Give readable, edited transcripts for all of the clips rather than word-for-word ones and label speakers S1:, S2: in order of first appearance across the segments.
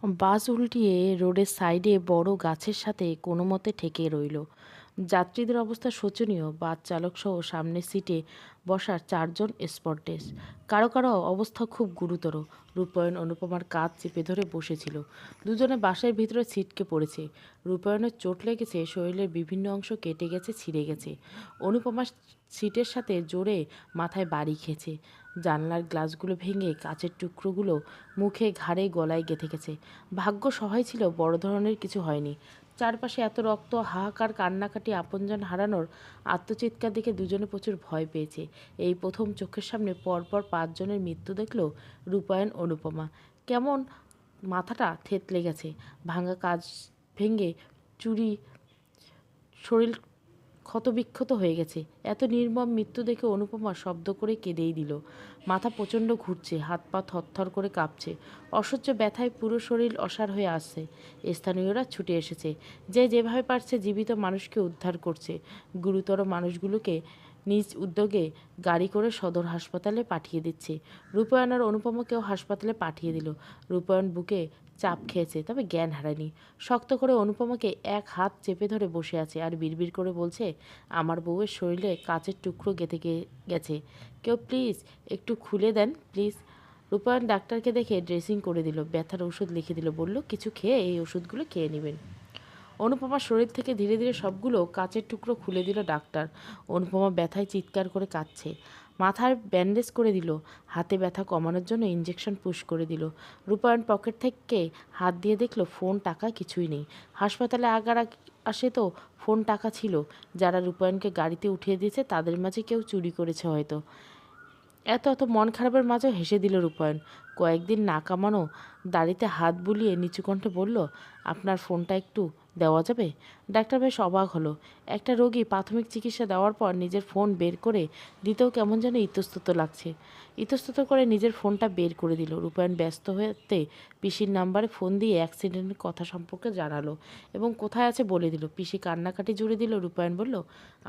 S1: বাস উল্টিয়ে রোডের সাইডে বড় গাছের সাথে কোনো মতে ঠেকে রইল। যাত্রীদের অবস্থা শোচনীয়। বাস চালকসহ সামনের সিটে বসার চারজন স্পট ডেড। কারো কারো অবস্থা খুব গুরুতর। রূপায়ণ অনুপমার কাঁধ চেপে ধরে বসেছিল। দুজনে বাসের ভিতরে ছিটকে পড়েছে। রূপায়ণের চোট লেগেছে, শরীরের বিভিন্ন অংশ কেটে গেছে, ছিঁড়ে গেছে। অনুপমার সিটের সাথে জোরে মাথায় বাড়ি খেয়েছে। জানলার গ্লাসগুলো ভেঙে কাচের টুকরোগুলো মুখে, ঘাড়ে, গলায় গেঁথে গেছে। ভাগ্য সহায় ছিল, বড় ধরনের কিছু হয়নি। চারপাশে এত রক্ত, হাহাকার, কান্নাকাটি, আপনজন হারানোর আত্মচিৎকার দেখে দুজনে প্রচুর ভয় পেয়েছে। এই প্রথম চোখের সামনে পরপর 5 জনের মৃত্যু দেখল রূপায়ণ অনুপমা। কেমন মাথাটা থেতলে গেছে। ভাঙা কাজ ভেঙে চুরি, শরীর ক্ষতবিক্ষত হয়ে গেছে। এত নির্মম মৃত্যু দেখে অনুপমা শব্দ করে কেঁদেই দিল। মাথা প্রচণ্ড ঘুরছে, হাত পা থরথর করে কাঁপছে। অসহ্য ব্যথায় পুরো শরীর অসাড় হয়ে আসছে। স্থানীয়রা ছুটে এসেছে। যে যেভাবে পারছে জীবিত মানুষকে উদ্ধার করছে। গুরুতর মানুষগুলোকে নিজ উদ্যোগে গাড়ি করে সদর হাসপাতালে পাঠিয়ে দিচ্ছে। রূপায়ণ আর অনুপমাকেও হাসপাতালে পাঠিয়ে দিল। রূপায়ণ বুকে চাপ খেয়েছে, তবে জ্ঞান হারায়নি। শক্ত করে অনুপমাকে এক হাত চেপে ধরে বসে আছে আর বিড়বিড় করে বলছে, আমার বউয়ের শরীরে কাচের টুকরো গেঁথে গেছে, কেউ প্লিজ একটু খুলে দেন প্লিজ। রূপায়ণ ডাক্তারকে দেখে ড্রেসিং করে দিল, ব্যথার ওষুধ লিখে দিল, বলল কিছু খেয়ে এই ওষুধগুলো খেয়ে নেবেন। অনুপমার শরীর থেকে ধীরে ধীরে সবগুলো কাচের টুকরো খুলে দিল ডাক্তার। অনুপমা ব্যথায় চিৎকার করে কাঁদছে। মাথায় ব্যান্ডেজ করে দিল, হাতে ব্যথা কমানোর জন্য ইঞ্জেকশন পুশ করে দিল। রূপায়ণ পকেট থেকে হাত দিয়ে দেখলো ফোন, টাকা কিছুই নেই। হাসপাতালে আগার আসে তো ফোন, টাকা ছিল। যারা রূপায়ণকে গাড়িতে উঠিয়ে দিয়েছে তাদের মাঝে কেউ চুরি করেছে হয়তো। এত এত মন খারাপের মাঝেও হেসে দিল রূপায়ণ। কয়েকদিন না কামানো দাড়িতে হাত বুলিয়ে নিচু কণ্ঠে বলল, আপনার ফোনটা একটু দেওয়া যাবে? ডাক্তার বেশ অবাক হলো। একটা রোগী প্রাথমিক চিকিৎসা দেওয়ার পর নিজের ফোন বের করে দিতেও কেমন যেন ইতস্তত লাগছে। ইতস্তত করে নিজের ফোনটা বের করে দিল। রূপায়ণ ব্যস্ত হতে পিসির নাম্বারে ফোন দিয়ে অ্যাক্সিডেন্টের কথা সম্পর্কে জানালো এবং কোথায় আছে বলে দিল। পিসি কান্নাকাটি জুড়ে দিল। রূপায়ণ বলল,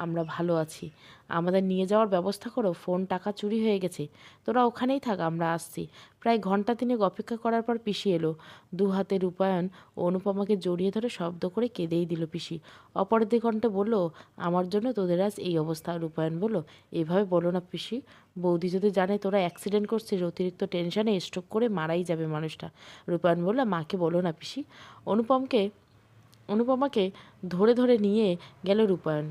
S1: আমরা ভালো আছি, আমাদের নিয়ে যাওয়ার ব্যবস্থা করো, ফোন টাকা চুরি হয়ে গেছে, তোরা ওখানেই থাক, আমরা আসছি। প্রায় ঘন্টা তিনেক অপেক্ষা করার পর পিসি এলো। দু হাতে রূপায়ণ ও অনুপমাকে জড়িয়ে ধরে শব্দ করে কেঁদেই দিল পিসি। অপর দিগন্তে বলল, আমার জন্য তোদের আজ এই অবস্থা। রূপায়ণ বলল, এভাবে বলো না পিসি, বৌদি যদি জানে তোরা অ্যাক্সিডেন্ট করছিস, অতিরিক্ত টেনশনে স্ট্রোক করে মারাই যাবে মানুষটা। রূপায়ণ বলল, মাকে বলো না পিসি। অনুপমাকে ধরে ধরে নিয়ে গেল রূপায়ণ।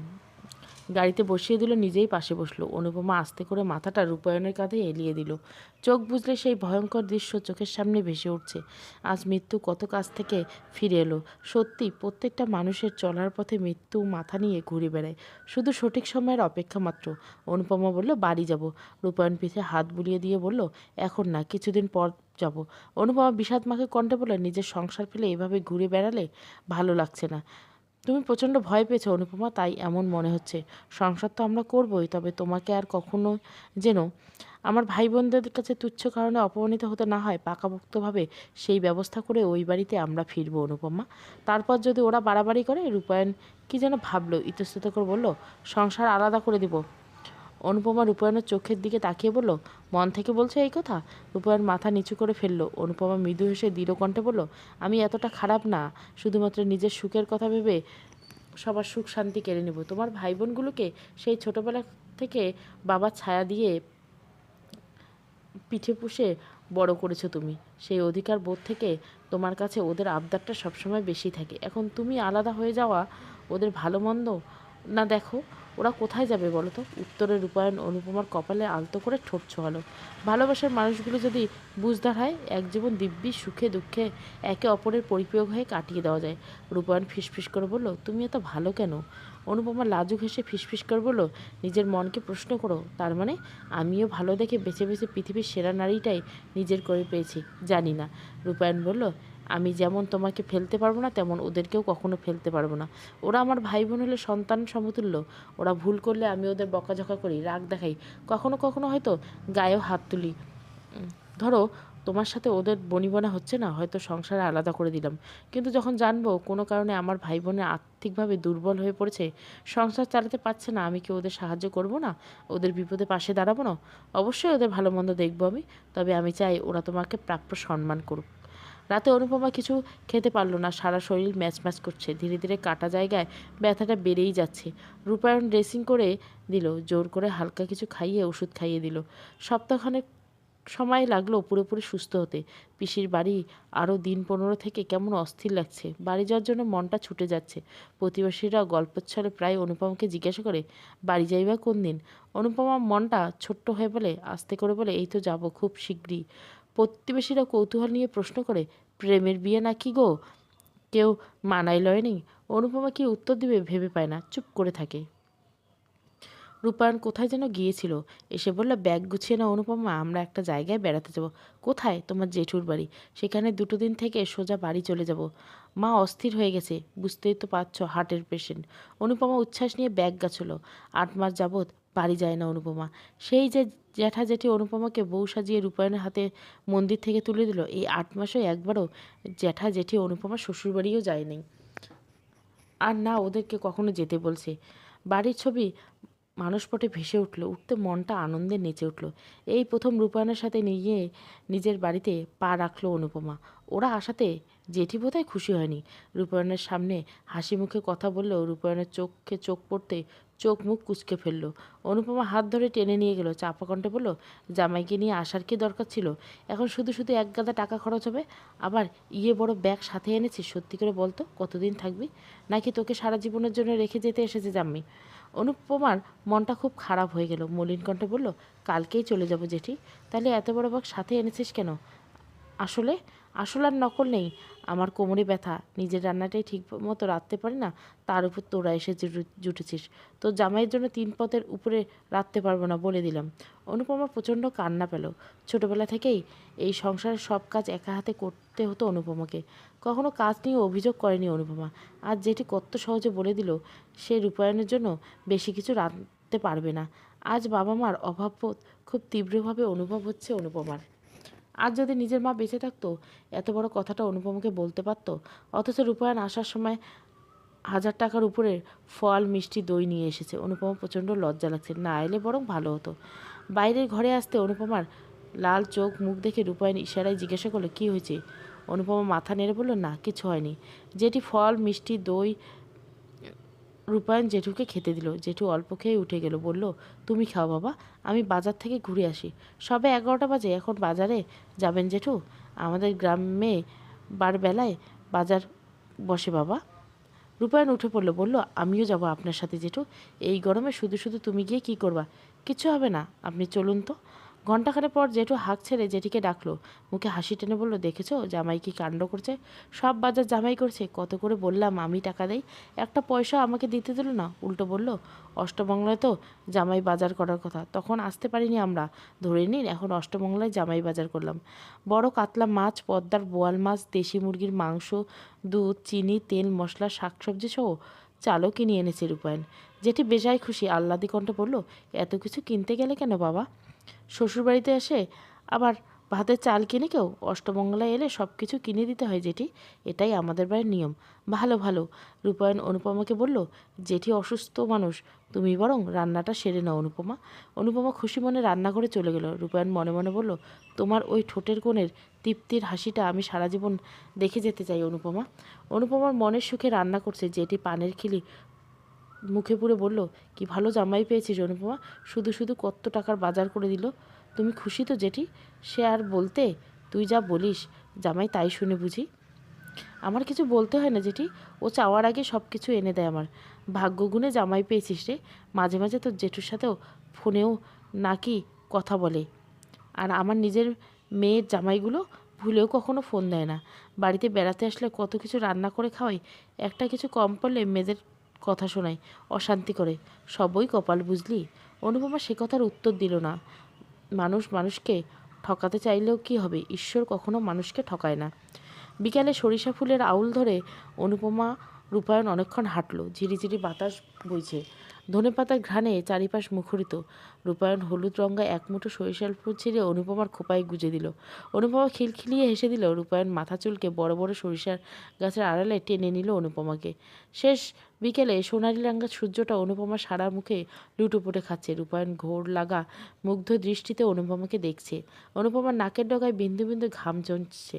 S1: গাড়িতে বসিয়ে দিল, নিজেই পাশে বসলো। অনুপমা আস্তে করে মাথাটা রূপায়ণের কাঁধে এলিয়ে দিল। চোখ বুজলে সেই ভয়ঙ্কর দৃশ্য চোখের সামনে ভেসে উঠছে। আজ মৃত্যু কত কাছ থেকে ফিরে এলো। সত্যি প্রত্যেকটা মানুষের চলার পথে মৃত্যু মাথা নিয়ে ঘুরে বেড়ায়, শুধু সঠিক সময়ের অপেক্ষা মাত্র। অনুপমা বলল, বাড়ি যাব। রূপায়ণ পিঠে হাত বুলিয়ে দিয়ে বলল, এখন না, কিছুদিন পর যাব। অনুপমা বিষাদ মাখে কণ্ঠে বলল, নিজের সংসার ফেলে এভাবে ঘুরে বেড়ালে ভালো লাগছে না। তুমি প্রচণ্ড ভয় পেয়েছো অনুপমা, তাই এমন মনে হচ্ছে। সংসার তো আমরা করবই, তবে তোমাকে আর কখনো যেন আমার ভাই বোনদের কাছে তুচ্ছ কারণে অপমানিত হতে না হয়, পাকাপোক্তভাবে সেই ব্যবস্থা করে ওই বাড়িতে আমরা ফিরবো অনুপমা। তারপর যদি ওরা বাড়াবাড়ি করে। রূপায়ণ কি যেন ভাবলো, ইতস্তত করে বলল, সংসার আলাদা করে দিব। অনুপমা রূপায়ণের চোখের দিকে তাকিয়ে বলল, মন থেকে বলছো এই কথা? রূপায়ণ মাথা নিচু করে ফেলল। অনুপমা মৃদু হেসে দৃঢ় কণ্ঠে বলল, আমি এতটা খারাপ না, শুধুমাত্র নিজের সুখের কথা ভেবে সবার সুখ শান্তি কেড়ে নেব। তোমার ভাই বোনগুলোকে সেই ছোটবেলা থেকে বাবার ছায়া দিয়ে পিঠে পুষে বড় করেছো তুমি। সেই অধিকার বোধ থেকে তোমার কাছে ওদের আবদারটা সবসময় বেশি থাকে। এখন তুমি আলাদা হয়ে যাওয়া ওদের ভালো মন্দ না দেখো, ওরা কোথায় যাবে বলো তো? উত্তরে রূপায়ণ অনুপমার কপালে আলতো করে ঠোঁট ছোঁয়ালো। ভালোবাসার মানুষগুলো যদি বুঝদার হয়, এক জীবন দিব্যি সুখে দুঃখে একে অপরের পরিপূরক হয়ে কাটিয়ে দেওয়া যায়। রূপায়ণ ফিসফিস করে বলল, তুমি এত ভালো কেন? অনুপমা লাজুক হেসে ফিসফিস করে বলল, নিজের মনকে প্রশ্ন করো। তার মানে আমিও ভালো দেখে বেছে বেছে পৃথিবীর সেরা নারীটাই নিজের করে পেয়েছি, জানি না। রূপায়ণ বলল, আমি যেমন তোমাকে ফেলতে পারবো না, তেমন ওদেরকেও কখনো ফেলতে পারবো না। ওরা আমার ভাই বোন হলে সন্তান সমতুল্য। ওরা ভুল করলে আমি ওদের বকাঝকা করি, রাগ দেখাই, কখনো কখনো হয়তো গায়েও হাত তুলি। ধরো তোমার সাথে ওদের বনিবনা হচ্ছে না, হয়তো সংসারে আলাদা করে দিলাম। কিন্তু যখন জানবো কোনো কারণে আমার ভাই বোনের আর্থিকভাবে দুর্বল হয়ে পড়েছে, সংসার চালাতে পারছে না, আমি কি ওদের সাহায্য করব না? ওদের বিপদে পাশে দাঁড়াবো না? অবশ্যই ওদের ভালো মন্দ দেখবো আমি, তবে আমি চাই ওরা তোমাকে প্রাপ্য সম্মান করুক। রাতে অনুপমা কিছু খেতে পারলো না, সারা শরীর ম্যাচ ম্যাচ করছে, ধীরে ধীরে কাটা জায়গায় ব্যথাটা বেড়েই যাচ্ছে। রূপায়ণ ড্রেসিং করে দিল, জোর করে হালকা কিছু খাইয়ে ওষুধ খাইয়ে দিল। সপ্তাহখানেক সময় লাগলো পুরোপুরি সুস্থ হতে। পিসির বাড়ি আরও দিন 15 থেকে কেমন অস্থির লাগছে, বাড়ি যাওয়ার জন্য মনটা ছুটে যাচ্ছে। প্রতিবেশীরা গল্পচ্ছলে প্রায় অনুপমাকে জিজ্ঞাসা করে, বাড়ি যাইবা কোন দিন? অনুপমা মনটা ছোট্ট হয়ে বলে, আস্তে করে বলে, এই তো যাব খুব শীঘ্রই। প্রতিবেশীরা কৌতূহল নিয়ে প্রশ্ন করে, প্রেমের বিয়ে নাকি গো? কেউ মানাই লয় নি। অনুপমা কি উত্তর দিবে ভেবে পায় না, চুপ করে থাকে। রূপায়ণ কোথায় যেন গিয়েছিল, এসে বলল, ব্যাগ গুছিয়ে না অনুপমা, আমরা একটা জায়গায় বেড়াতে যাব। কোথায়? তোমার জেঠুর বাড়ি। সেখানে 2 দিন থেকে সোজা বাড়ি চলে যাব। মা অস্থির হয়ে গেছে, বুঝতেই তো পারছ, হার্টের পেশেন্ট। অনুপমা উচ্ছ্বাস নিয়ে ব্যাগ গাছলো। 8 মাস যাবৎ বাড়ি যায় না অনুপমা। সেই যে জ্যাঠা জেঠি অনুপমাকে বউ সাজিয়ে রূপায়ণের হাতে মন্দির থেকে তুলে দিল, এই 8 মাসও একবারও জ্যাঠা জেঠি অনুপমা শ্বশুরবাড়িও যায়নি, আর না ওদেরকে কখনো যেতে বলছে। বাড়ির ছবি মানসপটে ভেসে উঠতে মনটা আনন্দে নেচে উঠল। এই প্রথম রূপায়ণের সাথে নিয়ে নিজের বাড়িতে পা রাখলো অনুপমা। ওরা আসাতে জেঠি বোধহয় খুশি হয়নি। রূপায়ণের সামনে হাসি মুখে কথা বললেও রূপায়ণের চোখে চোখ পড়তে চোখ মুখ কুঁচকে ফেললো। অনুপমা হাত ধরে টেনে নিয়ে গেল, চাপা কণ্ঠে বলল, জামাইকে নিয়ে আসার কি দরকার ছিল? এখন শুধু শুধু এক গাদা টাকা খরচ হবে। আবার বড় ব্যাগ সাথে এনেছিস, সত্যি করে বলতো কতদিন থাকবি? নাকি তোকে সারা জীবনের জন্য রেখে যেতে এসেছে জাম্মি? অনুপমার মনটা খুব খারাপ হয়ে গেল। মলিন কণ্ঠে বলল, কালকেই চলে যাব জেঠি। তাহলে এত বড় ব্যাগ সাথে এনেছিস কেন? আসলে আসল আর নকল নেই। আমার কোমরে ব্যথা, নিজের রান্নাটাই ঠিক মতো রাঁধতে পারি না, তার উপর তোরা এসে জুটেছিস। তোর জামাইয়ের জন্য 3 পদের উপরে রাঁধতে পারবো না, বলে দিলাম। অনুপমা প্রচণ্ড কান্না পেল। ছোটবেলা থেকেই এই সংসারের সব কাজ একা হাতে করতে হতো অনুপমাকে। কখনো কাজ নিয়ে অভিযোগ করেনি অনুপমা। আজ যেটি কত সহজে বলে দিল সে রূপায়ণের জন্য বেশি কিছু রাঁধতে পারবে না। আজ বাবা মার অভাববোধ খুব তীব্রভাবে অনুভব হচ্ছে অনুপমার। আর যদি নিজের মা বেঁচে থাকতো, এত বড় কথাটা অনুপমাকে বলতে পারত। অথচ রূপায়ণ আসার সময় 1000 টাকার উপরে ফল, মিষ্টি, দই নিয়ে এসেছে। অনুপমা প্রচণ্ড লজ্জা লাগছে, না এলে বরং ভালো হতো। বাইরের ঘরে আসতে অনুপমার লাল চোখ মুখ দেখে রূপায়ণ ইশারায় জিজ্ঞাসা করলো, কী হয়েছে? অনুপমা মাথা নেড়ে বলল, না কিছু হয়নি। যেটি ফল, মিষ্টি, দই রূপায়ণ জেঠুকে খেতে দিল। জেঠু অল্প খেয়ে উঠে গেল, বলল, তুমি খাও বাবা, আমি বাজার থেকে ঘুরে আসি। সবে 11টা বাজে, এখন বাজারে যাবেন জেঠু? আমাদের গ্রামে বেলায় বাজার বসে বাবা। রূপায়ণ উঠে পড়ল, বলল, আমিও যাব আপনার সাথে জেঠু। এই গরমে শুধু শুধু তুমি গিয়ে কি করবা? কিচ্ছু হবে না, আপনি চলুন তো। ঘণ্টাখানেক পর জেঠু হাঁক ছেড়ে জেঠিকে ডাকলো। মুখে হাসি টেনে বলল, দেখেছো জামাই কি কাণ্ড করছে? সব বাজার জামাই করছে। কত করে বললাম আমি টাকা দেই, একটা পয়সা আমাকে দিতে দিল না। উল্টো বলল, অষ্টমঙ্গলায় তো জামাই বাজার করার কথা, তখন আসতে পারিনি আমরা। ধরে নিন এখন অষ্টমঙ্গলায় জামাই বাজার করলাম। বড় কাতলা মাছ, পদ্মার বোয়াল মাছ, দেশি মুরগির মাংস, দুধ, চিনি, তেল, মশলা, শাকসবজি সহ চালও কিনে এনেছে রূপায়ণ। যেটি বেজায় খুশি, আহ্লাদি কণ্ঠে বলল, এত কিছু কিনতে গেলে কেন বাবা? শ্বশুরবাড়িতে এসে আবার ভাতের চাল কিনে কেউ? অষ্টমঙ্গলায় এলে সব কিছু কিনে দিতে হয় জেঠি, এটাই আমাদের বাড়ির নিয়ম। ভালো ভালো। রূপায়ণ অনুপমাকে বলল, জেঠি অসুস্থ মানুষ, তুমি বরং রান্নাটা সেরে নাও অনুপমা। অনুপমা খুশি মনে রান্নাঘরে চলে গেল। রূপায়ণ মনে মনে বলল, তোমার ওই ঠোঁটের কোণের তৃপ্তির হাসিটা আমি সারা জীবন দেখে যেতে চাই অনুপমা। অনুপমার মনের সুখে রান্না করছে। জেঠি পানের খিলি মুখে পুরে বলল, কি ভালো জামাই পেয়েছিস অনুপমা, শুধু শুধু কত টাকার বাজার করে দিল। তুমি খুশি তো জেঠি? সে আর বলতে, তুই যা বলিস জামাই তাই শুনে বুঝি। আমার কিছু বলতে হয় না জেঠি, ও চাওয়ার আগে সব কিছু এনে দেয় আমার। ভাগ্যগুণে জামাই পেয়েছিস রে। মাঝে মাঝে তোর জেঠুর সাথেও ফোনেও নাকি কথা বলে, আর আমার নিজের মেয়ের জামাইগুলো ভুলেও কখনো ফোন দেয় না। বাড়িতে বেড়াতে আসলে কত কিছু রান্না করে খাওয়াই, একটা কিছু কম পড়লে মেয়েদের কথা শোনাই, অশান্তি করে। সবই কপাল বুঝলি। অনুপমা সে কথার উত্তর দিল না। মানুষ মানুষকে ঠকাতে চাইলেও কি হবে, ঈশ্বর কখনো মানুষকে ঠকায় না। বিকালে সরিষা ফুলের আউল ধরে অনুপমা রূপায়ণ অনেকক্ষণ হাঁটল। ঝিরিঝিরি বাতাস বইছে, ধনেপাতার ঘ্রাণে চারিপাশ মুখরিত। রূপায়ণ হলুদ রঙা এক মুঠো সরিষার ফুল ছিঁড়ে অনুপমার খোঁপায় গুজে দিল। অনুপমা খিলখিলিয়ে হেসে দিল। রূপায়ণ মাথা চুলকে বড় বড় সরিষার গাছের আড়ালে টেনে নিল অনুপমাকে। শেষ বিকেলে সোনালি রাঙা সূর্যটা অনুপমার সারা মুখে লুটোপুটে খাচ্ছে। রূপায়ণ ঘোর লাগা মুগ্ধ দৃষ্টিতে অনুপমাকে দেখছে। অনুপমার নাকের ডগায় বিন্দু বিন্দু ঘাম জমছে।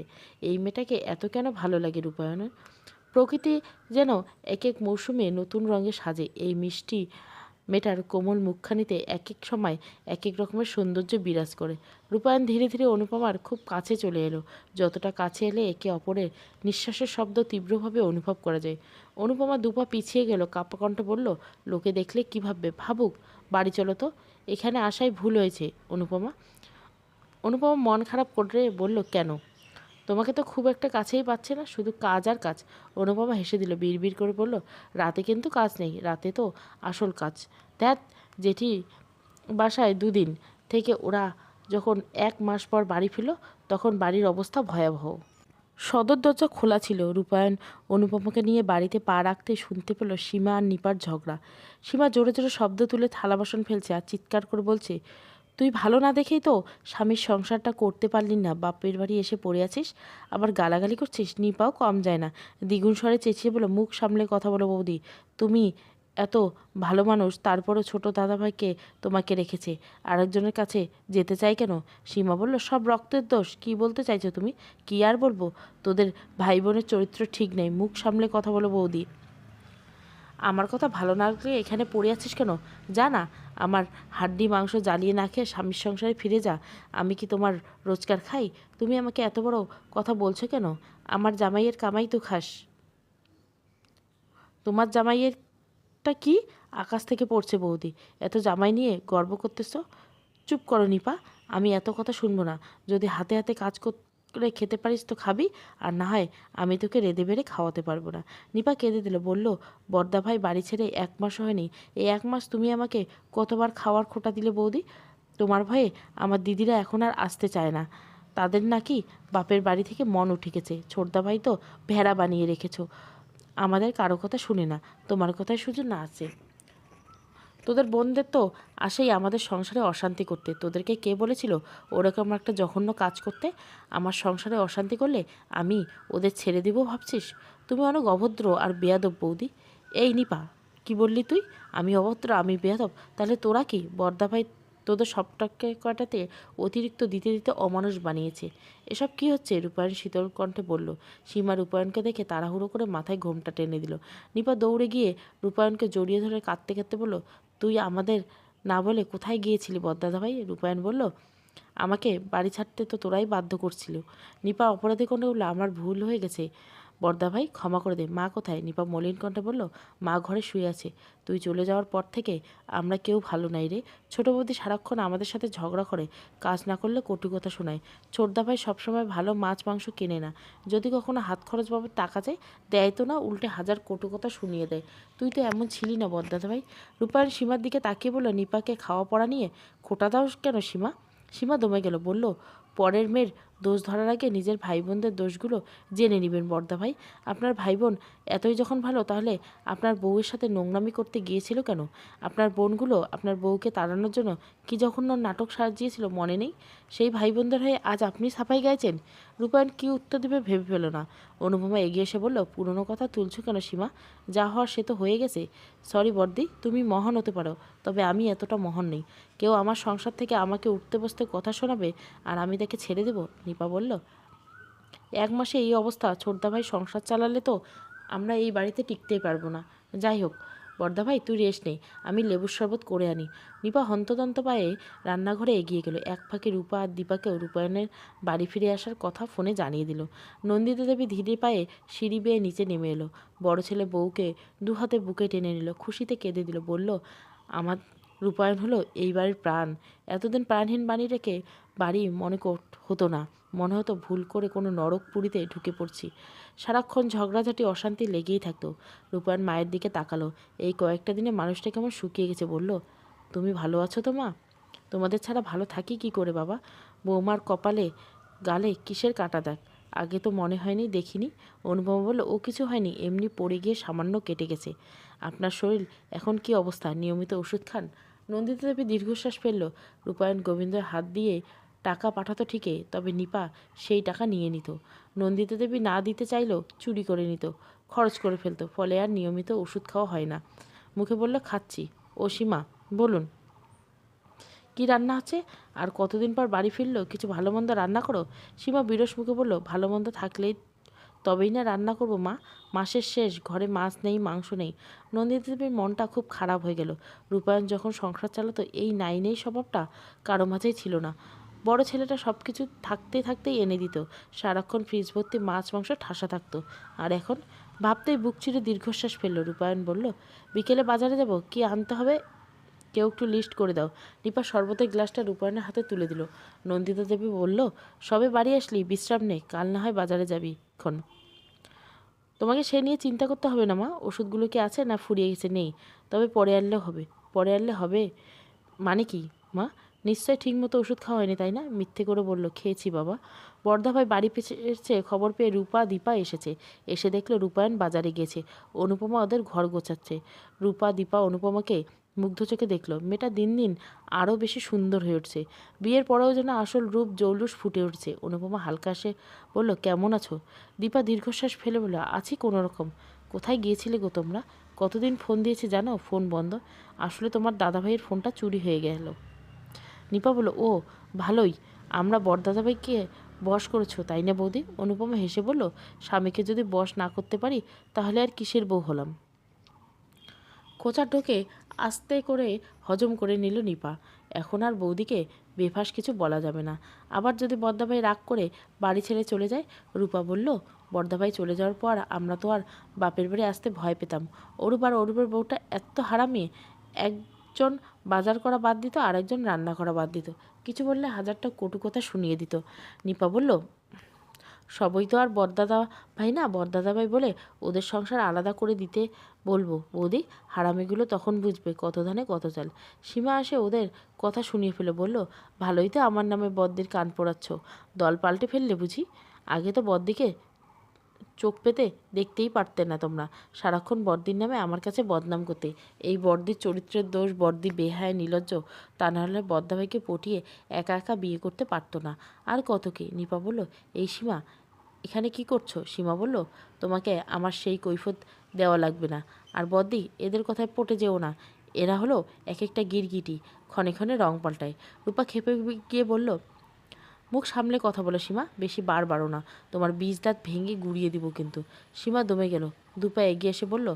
S1: এই মেয়েটাকে এত কেন ভালো লাগে রূপায়ণের? প্রকৃতি যেন এক এক মৌসুমে নতুন রঙে সাজে। এই মিষ্টি মেয়েটার কোমল মুখখানিতে এক এক সময় এক এক রকমের সৌন্দর্য বিরাজ করে। রূপায়ণ ধীরে ধীরে অনুপমার খুব কাছে চলে এলো। যতটা কাছে এলে একে অপরের নিঃশ্বাসের শব্দ তীব্রভাবে অনুভব করা যায়। অনুপমা দুপা পিছিয়ে গেল, কাঁপা কণ্ঠে বলল, লোকে দেখলে কী ভাববে? ভাবুক, বাড়ি চলো তো। এখানে আসাই ভুল হয়েছে অনুপমা। অনুপমা মন খারাপ করে বলল, কেন? তোমাকে তো খুব একটা কাছেই পাচ্ছে না, শুধু কাজ আর কাজ। অনুপমা হেসে দিল, বিড়বিড় করে বলল, রাতে কিন্তু কাজ নেই, রাতে তো আসল কাজ। ধ্যাত, জেঠি বাসায় দুদিন থেকে ওরা যখন 1 মাস পর বাড়ি ফিরল তখন বাড়ির অবস্থা ভয়াবহ। সদর দরজা খোলা ছিল। রূপায়ণ অনুপমাকে নিয়ে বাড়িতে পা রাখতে শুনতে পেল সীমা আর নিপার ঝগড়া। সীমা জোরে জোরে শব্দ তুলে থালা বাসন ফেলছে আর চিৎকার করে বলছে, তুই ভালো না দেখেই তো স্বামীর সংসারটা করতে পারলি না, বাপের বাড়ি এসে পড়ে আছিস, আবার গালাগালি করছিস। নিপাও কম যায় না, দ্বিগুণ স্বরে চেঁচিয়ে বলো, মুখ সামলে কথা বলো বৌদি। তুমি এত ভালো মানুষ, তারপরও ছোট দাদাভাইকে তোমাকে রেখেছে, আরেকজনের কাছে যেতে চাই কেন? সীমা বলল, সব রক্তের দোষ। কি বলতে চাইছো তুমি? কি আর বলবো, তোদের ভাই বোনের চরিত্র ঠিক নেই, মুখ সামলে কথা বলো বৌদি। আমার কথা ভালো না লাগলে এখানে পড়ে আছিস কেন? যা না, আমার হাড্ডি মাংস জ্বালিয়ে না খেয়ে স্বামীর সংসারে ফিরে যা। আমি কি তোমার রোজগার খাই? তুমি আমাকে এত বড় কথা বলছো কেন? আমার জামাইয়ের কামাই তো খাস। তোমার জামাইয়েরটা কি আকাশ থেকে পড়ছে বৌদি? এত জামাই নিয়ে গর্ব করতেছো? চুপ করো নিপা, আমি এত কথা শুনবো না। যদি হাতে হাতে কাজ করে খেতে পারিস তো খাবি, আর না হয় আমি তোকে রেঁধে বেড়ে খাওয়াতে পারবো না। নিপা কেঁদে দিল, বলল, বড়দা ভাই বাড়ি ছেড়ে 1 মাস হয়নি। এই 1 মাস তুমি আমাকে কতবার খাওয়ার খোঁটা দিলে বৌদি। তোমার ভয়ে আমার দিদিরা এখন আর আসতে চায় না। তাদের নাকি বাপের বাড়ি থেকে মন উঠে গেছে। ছোটদা ভাই তো ভেড়া বানিয়ে রেখেছো, আমাদের কারো কথা শুনে না, তোমার কথাই শুধু না আছে। তোদের বোনদের তো আসেই আমাদের সংসারে অশান্তি করতে। তোদেরকে কে বলেছিল ওরকম একটা জঘন্য কাজ করতে? আমার সংসারে অশান্তি করলে আমি ওদের ছেড়ে দিব ভাবছিস? তুমি অনেক অভদ্র আর বেয়াদব বৌদি। এই নিপা, কি বললি তুই? আমি অভদ্র, আমি বেয়াদব? তাহলে তোরা কি? বড়দা ভাই তোদের সবটাকে কটাতে অতিরিক্ত দিতে দিতে অমানুষ বানিয়েছে। এসব কি হচ্ছে? রূপায়ণ শীতল কণ্ঠে বলল। সীমা রূপায়ণকে দেখে তাড়াহুড়ো করে মাথায় ঘোমটা টেনে দিল। নিপা দৌড়ে গিয়ে রূপায়ণকে জড়িয়ে ধরে কাঁদতে কাঁদতে বলল, তুই আমাদের না বলে কোথায় গিয়েছিলি বড়দাদা ভাই? রূপায়ণ বলল, আমাকে বাড়ি ছাড়তে তো তোরাই বাধ্য করছিল। নিপা অপরাধী কণ্ঠে বলল, আমার ভুল হয়ে গেছে বড়দা ভাই, ক্ষমা করে দে। মা কোথায়? নিপা মলিন কণ্ঠে বলল, মা ঘরে শুয়ে আছে। তুই চলে যাওয়ার পর থেকে আমরা কেউ ভালো নাই রে। ছোট বৌদি সারাক্ষণ আমাদের সাথে ঝগড়া করে, কাজ না করলে কটু কথা শোনায়। ছোটদা ভাই সবসময় ভালো মাছ মাংস কেনে না, যদি কখনো হাত খরচ বাবদ টাকা চায় দেয় তো না, উল্টে হাজার কটু কথা শুনিয়ে দেয়। তুই তো এমন ছিলি না বড়দাদা ভাই। রূপায়ণ সীমার দিকে তাকিয়ে বলল, নিপাকে খাওয়া পড়া নিয়ে খোটা দাও কেন সীমা? সীমা দমে গেল, বলল, পরের মেয়ের দোষ ধরার আগে নিজের ভাই বোনদের দোষগুলো জেনে নেবেন বড়দা ভাই। আপনার ভাই বোন এতই যখন ভালো, তাহলে আপনার বউয়ের সাথে নোংরামি করতে গিয়েছিল কেন? আপনার বোনগুলো আপনার বউকে তাড়ানোর জন্য কী জঘন্য নাটক সাজিয়েছিল মনে নেই? সেই ভাই বোনদের হয়ে আজ আপনি সাফাই গাইছেন। রূপায়ণ কী উত্তর দেবে ভেবে পেল না। অনুপমা এগিয়ে এসে বলল, পুরনো কথা তুলছো কেন সীমা? যা হওয়ার সে তো হয়ে গেছে। সরি বড়দি, তুমি মহান হতে পারো, তবে আমি এতটা মহান নেই। কেউ আমার সংসার থেকে আমাকে উঠতে বসতে কথা শোনাবে আর আমি তাকে ছেড়ে দেব? নিপা বলল, 1 মাসে এই অবস্থা, ছোটদা ভাই সংসার চালালে তো আমরা এই বাড়িতে টিকতেই পারবো না। যাই হোক বড়দা ভাই, তুই রেস্ট নেই, আমি লেবুর শরবত করে আনি। নিপা হন্তদন্ত পায়ে রান্নাঘরে এগিয়ে গেল। এক ফাঁকে রূপা আর দীপাকেও রূপায়ণের বাড়ি ফিরে আসার কথা ফোনে জানিয়ে দিল। নন্দিতা দেবী ধীরে পায়ে সিঁড়ি বেয়ে নিচে নেমে এলো। বড় ছেলে বউকে দুহাতে বুকে টেনে নিল, খুশিতে কেঁদে দিল, বলল, আমার রূপায়ণ হলো এই বাড়ির প্রাণ। এতদিন প্রাণহীন বাণী রেখে বাড়ি মনে হতো না, মনে হতো ভুল করে কোনো নরক পুরীতে ঢুকে পড়ছি। সারাক্ষণ ঝগড়াঝাটি অশান্তি লেগেই থাকতো। রূপায়ণ মায়ের দিকে তাকালো। এই কয়েকটা দিনে মানুষটা কেমন শুকিয়ে গেছে। বলল, তুমি ভালো আছো তো মা? তোমাদের ছাড়া ভালো থাকি কি করে বাবা? বৌমার কপালে গালে কিসের কাটা দাগ? আগে তো মনে হয়নি, দেখিনি। অনুপমা বলল, ও কিছু হয়নি, এমনি পড়ে গিয়ে সামান্য কেটে গেছে। আপনার শরীর এখন কি অবস্থা? নিয়মিত ওষুধ খান? নন্দিতা দেবী দীর্ঘশ্বাস ফেলল। রূপায়ণ গোবিন্দের হাত দিয়ে টাকা পাঠাতো ঠিকই, তবে নিপা সেই টাকা নিয়ে নিত। নন্দিতা দেবী না দিতে চাইলেও চুরি করে নিত, খরচ করে ফেলতো, ফলে আর নিয়মিত ওষুধ খাওয়া হয় না। মুখে বলল, খাচ্ছি। ও সীমা, বলুন কি রান্না আছে? আর কতদিন পর বাড়ি ফিরলো, কিছু ভালো মন্দ রান্না করো। সীমা বিরস মুখে বলল, ভালো মন্দ থাকলেই তবেই না রান্না করবো মা। মাসের শেষ, ঘরে মাছ নেই, মাংস নেই। নন্দিতা দেবীর মনটা খুব খারাপ হয়ে গেল। রূপায়ণ যখন সংসার চালাতো, এই নাই নেই স্বভাবটা কারো মাঝেই ছিল না। বড় ছেলেটা সব কিছু থাকতে থাকতেই এনে দিত। সারাক্ষণ ফ্রিজ ভর্তি মাছ মাংস ঠাসা থাকতো। আর এখন ভাবতেই বুক চিরে দীর্ঘশ্বাস ফেলল। রূপায়ণ বলল, বিকেলে বাজারে যাব, কি আনতে হবে কেউ একটু লিস্ট করে দাও। নিপা শরবতের গ্লাসটা রূপায়ণের হাতে তুলে দিল। নন্দিতা দেবী বলল, সবে বাড়ি আসলি, বিশ্রাম নে, কাল না হয় বাজারে যাবি এখন। তোমাকে সে নিয়ে চিন্তা করতে হবে না মা। ওষুধগুলো কি আছে না ফুরিয়ে গেছে? নেই, তবে পরে আনলেও হবে। পরে আনলে হবে মানে কি মা? নিশ্চয় ঠিক মতো ওষুধ খাওয়া হয়নি, তাই না? মিথ্যে করে বলল, খেয়েছি বাবা। বর্ধাভাই বাড়ি পেয়েছে, খবর পেয়ে রূপা দীপা এসেছে। এসে দেখলো রূপায়ণ বাজারে গেছে, অনুপমা ওদের ঘর গোছাচ্ছে। রূপা দীপা অনুপমাকে মুগ্ধ চোখে দেখলো। মেয়েটা দিন দিন আরও বেশি সুন্দর হয়ে উঠছে। বিয়ের পরেও যেন আসল রূপ জৌলুস ফুটে উঠছে। অনুপমা হালকা এসে বলল, কেমন আছো? দীপা দীর্ঘশ্বাস ফেলে বলল, আছি কোনো রকম। কোথায় গিয়েছিলে গো তোমরা? কতদিন ফোন দিয়েছি জানো, ফোন বন্ধ। আসলে তোমার দাদাভাইয়ের ফোনটা চুরি হয়ে গেল। নিপা বলল, ও ভালোই, আমরা বরদাদাভাইকে বশ করেছো তাই না বৌদি? অনুপমা হেসে বলল, স্বামীকে যদি বশ না করতে পারি তাহলে আর কিসের বউ হলাম। খোঁচার ঢোকে আস্তে করে হজম করে নিল নিপা। এখন আর বৌদিকে বেফাস কিছু বলা যাবে না। আবার যদি বর্দাভাই রাগ করে বাড়ি ছেড়ে চলে যায়। রূপা বলল, বর্দাভাই চলে যাওয়ার পর আমরা তো আর বাপের বাড়ি আসতে ভয় পেতাম। অরূপ আর অরূপের বউটা এত হারামি, একজন বাজার করা বাদ দিত, আরেকজন রান্না করা বাদ দিত। কিছু বললে হাজারটা কটু কথা শুনিয়ে দিত। নিপা বলল, সবই তো আর বরদাদা ভাই না, বরদাদা ভাই বলে ওদের সংসার আলাদা করে দিতে বলবো বৌদি। হারামিগুলো তখন বুঝবে কত ধানে কত চাল। সীমা আসে ওদের কথা শুনিয়ে ফেলে বলল, ভালোই তো আমার নামে বদ্দির কান পোড়াচ্ছ। দল পাল্টে ফেললে বুঝি? আগে তো বদ্দিকে চোখ পেতে দেখতেই পারতে না তোমরা। সারাক্ষণ বর্দির নামে আমার কাছে বদনাম করতে। এই বর্দির চরিত্রের দোষ, বর্দি বেহায় নির্লজ্জ। তা নাহলে বদ্দাভাইকে পটিয়ে একা একা বিয়ে করতে পারতো না। আর কত কি? নিপা বলল, এই সীমা এখানে কি করছো? সীমা বলল, তোমাকে আমার সেই কৈফত দেওয়া লাগবে না। আর বদ্দি, এদের কথায় পটে যেও না। এরা হলো এক একটা গিরগিটি, ক্ষণে ক্ষণে রং পাল্টায়। রূপা খেপে গিয়ে বলল, মুখ সামলে কথা বলো সীমা, বেশি বার বাড়ো না, তোমার বীজ দাঁত ভেঙে গুড়িয়ে দিব কিন্তু। সীমা দমে গেল। দুপা এগিয়ে এসে বলল,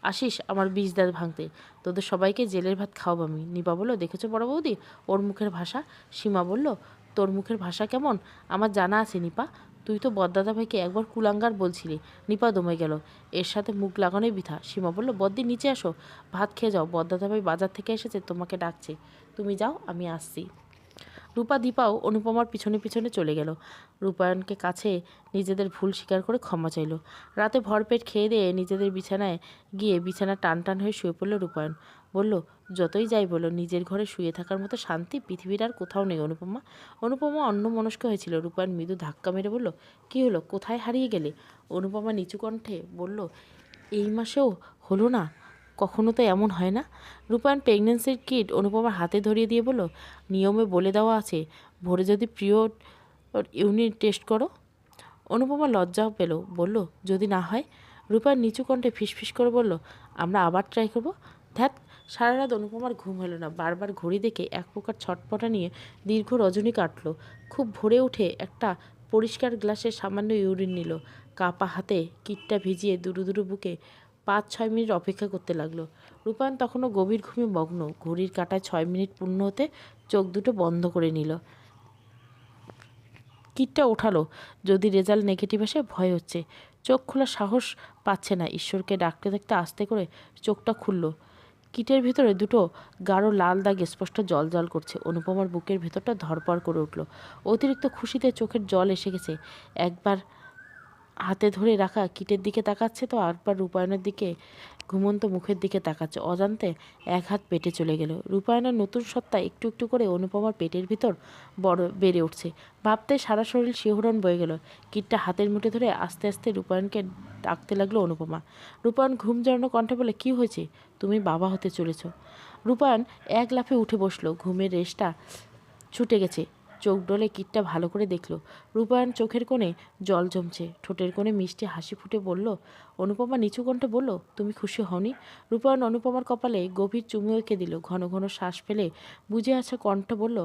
S1: আসিস আমার বীজ দাঁত ভাঙতে, তোদের সবাইকে জেলের ভাত খাওয়াবো আমি। নিপা বলল, দেখেছো বড় বৌদি ওর মুখের ভাষা? সীমা বলল, তোর মুখের ভাষা কেমন আমার জানা আছে নিপা। তুই তো বদদাদা ভাইকে একবার কুলাঙ্গার বলছিলি। নিপা দমে গেল। এর সাথে মুখ লাগানোই বৃথা। সীমা বলল, বদ্দি নিচে আসো, ভাত খেয়ে যাও, বদদাদা ভাই বাজার থেকে এসেছে, তোমাকে ডাকছে। তুমি যাও, আমি আসছি। রূপা দীপাও অনুপমার পিছনে পিছনে চলে গেল। রূপায়ণকে কাছে নিজেদের ভুল স্বীকার করে ক্ষমা চাইল। রাতে ভরপেট খেয়ে দিয়ে নিজেদের বিছানায় গিয়ে বিছানা টান টান হয়ে শুয়ে পড়ল রূপায়ণ। বলল, যতই যাই বলো, নিজের ঘরে শুয়ে থাকার মতো শান্তি পৃথিবীর আর কোথাও নেই অনুপমা। অনুপমা অন্যমনস্ক হয়েছিল। রূপায়ণ মৃদু ধাক্কা মেরে বলল, কী হলো, কোথায় হারিয়ে গেলে? অনুপমা নিচু কণ্ঠে বলল, এই মাসেও হলো না, কখনো তো এমন হয় না। রূপায়ণ প্রেগনেন্সির কিট অনুপমার হাতে ধরিয়ে দিয়ে বলল, নিয়মে বলে দেওয়া আছে, ভোরে যদি পিরিয়ড ইউনিট টেস্ট করো। অনুপমা লজ্জাও পেল, বলল, যদি না হয়? রূপায়ণ নিচু কণ্ঠে ফিসফিস করে বলল, আমরা আবার ট্রাই করবো। ধ্যাত, সারা রাত অনুপমার ঘুম হলো না। বারবার ঘড়ি দেখে এক প্রকার ছটপটা নিয়ে দীর্ঘ রজনী কাটল। খুব ভোরে উঠে একটা পরিষ্কার গ্লাসে সামান্য ইউরিন নিল। কাপা হাতে কিটটা ভিজিয়ে দুরু দুরু বুকে 5-6 মিনিট অপেক্ষা করতে লাগলো। রূপায়ণ তখনও গভীর ঘুমে মগ্ন। ঘড়ির কাঁটায় 6 মিনিট পূর্ণ হতে চোখ দুটো বন্ধ করে নিল। কিটটা ওঠালো। যদি রেজাল্ট নেগেটিভ আসে, ভয় হচ্ছে। চোখ খোলার সাহস পাচ্ছে না। ঈশ্বরকে ডাকতে ডাকতে আস্তে করে চোখটা খুলল। কিটের ভেতরে দুটো গাঢ় লাল দাগ স্পষ্ট জল জল করছে। অনুপমার বুকের ভেতরটা ধরপড় করে উঠল। অতিরিক্ত খুশিতে চোখের জল এসে গেছে। একবার হাতে ধরে রাখা কিটের দিকে তাকাচ্ছে তো আরবার রূপায়ণের দিকে ঘুমন্ত মুখের দিকে তাকাচ্ছে। অজান্তে এক হাত পেটে চলে গেল। রূপায়ণের নতুন সত্তা একটু একটু করে অনুপমার পেটের ভিতর বেড়ে উঠছে। ভাবতে সারা শরীর শিহরণ বয়ে গেল। কিটটা হাতের মুঠে ধরে আস্তে আস্তে রূপায়ণকে ডাকতে লাগলো অনুপমা। রূপায়ণ ঘুম জড়ানো কণ্ঠে বলে, কি হয়েছে? তুমি বাবা হতে চলেছ। রূপায়ণ এক লাফে উঠে বসলো। ঘুমের রেশটা ছুটে গেছে। চোখ ডলে কিটটা ভালো করে দেখল। রূপায়ণ চোখের কোণে জল জমছে, ঠোঁটের কোণে মিষ্টি হাসি ফুটে বলল। অনুপমা নিচু কণ্ঠে বলল, তুমি খুশি হওনি? রূপায়ণ অনুপমার কপালে গভীর চুমু এঁকে দিল। ঘন ঘন শ্বাস ফেলে বুঝে আসা কণ্ঠ বলল,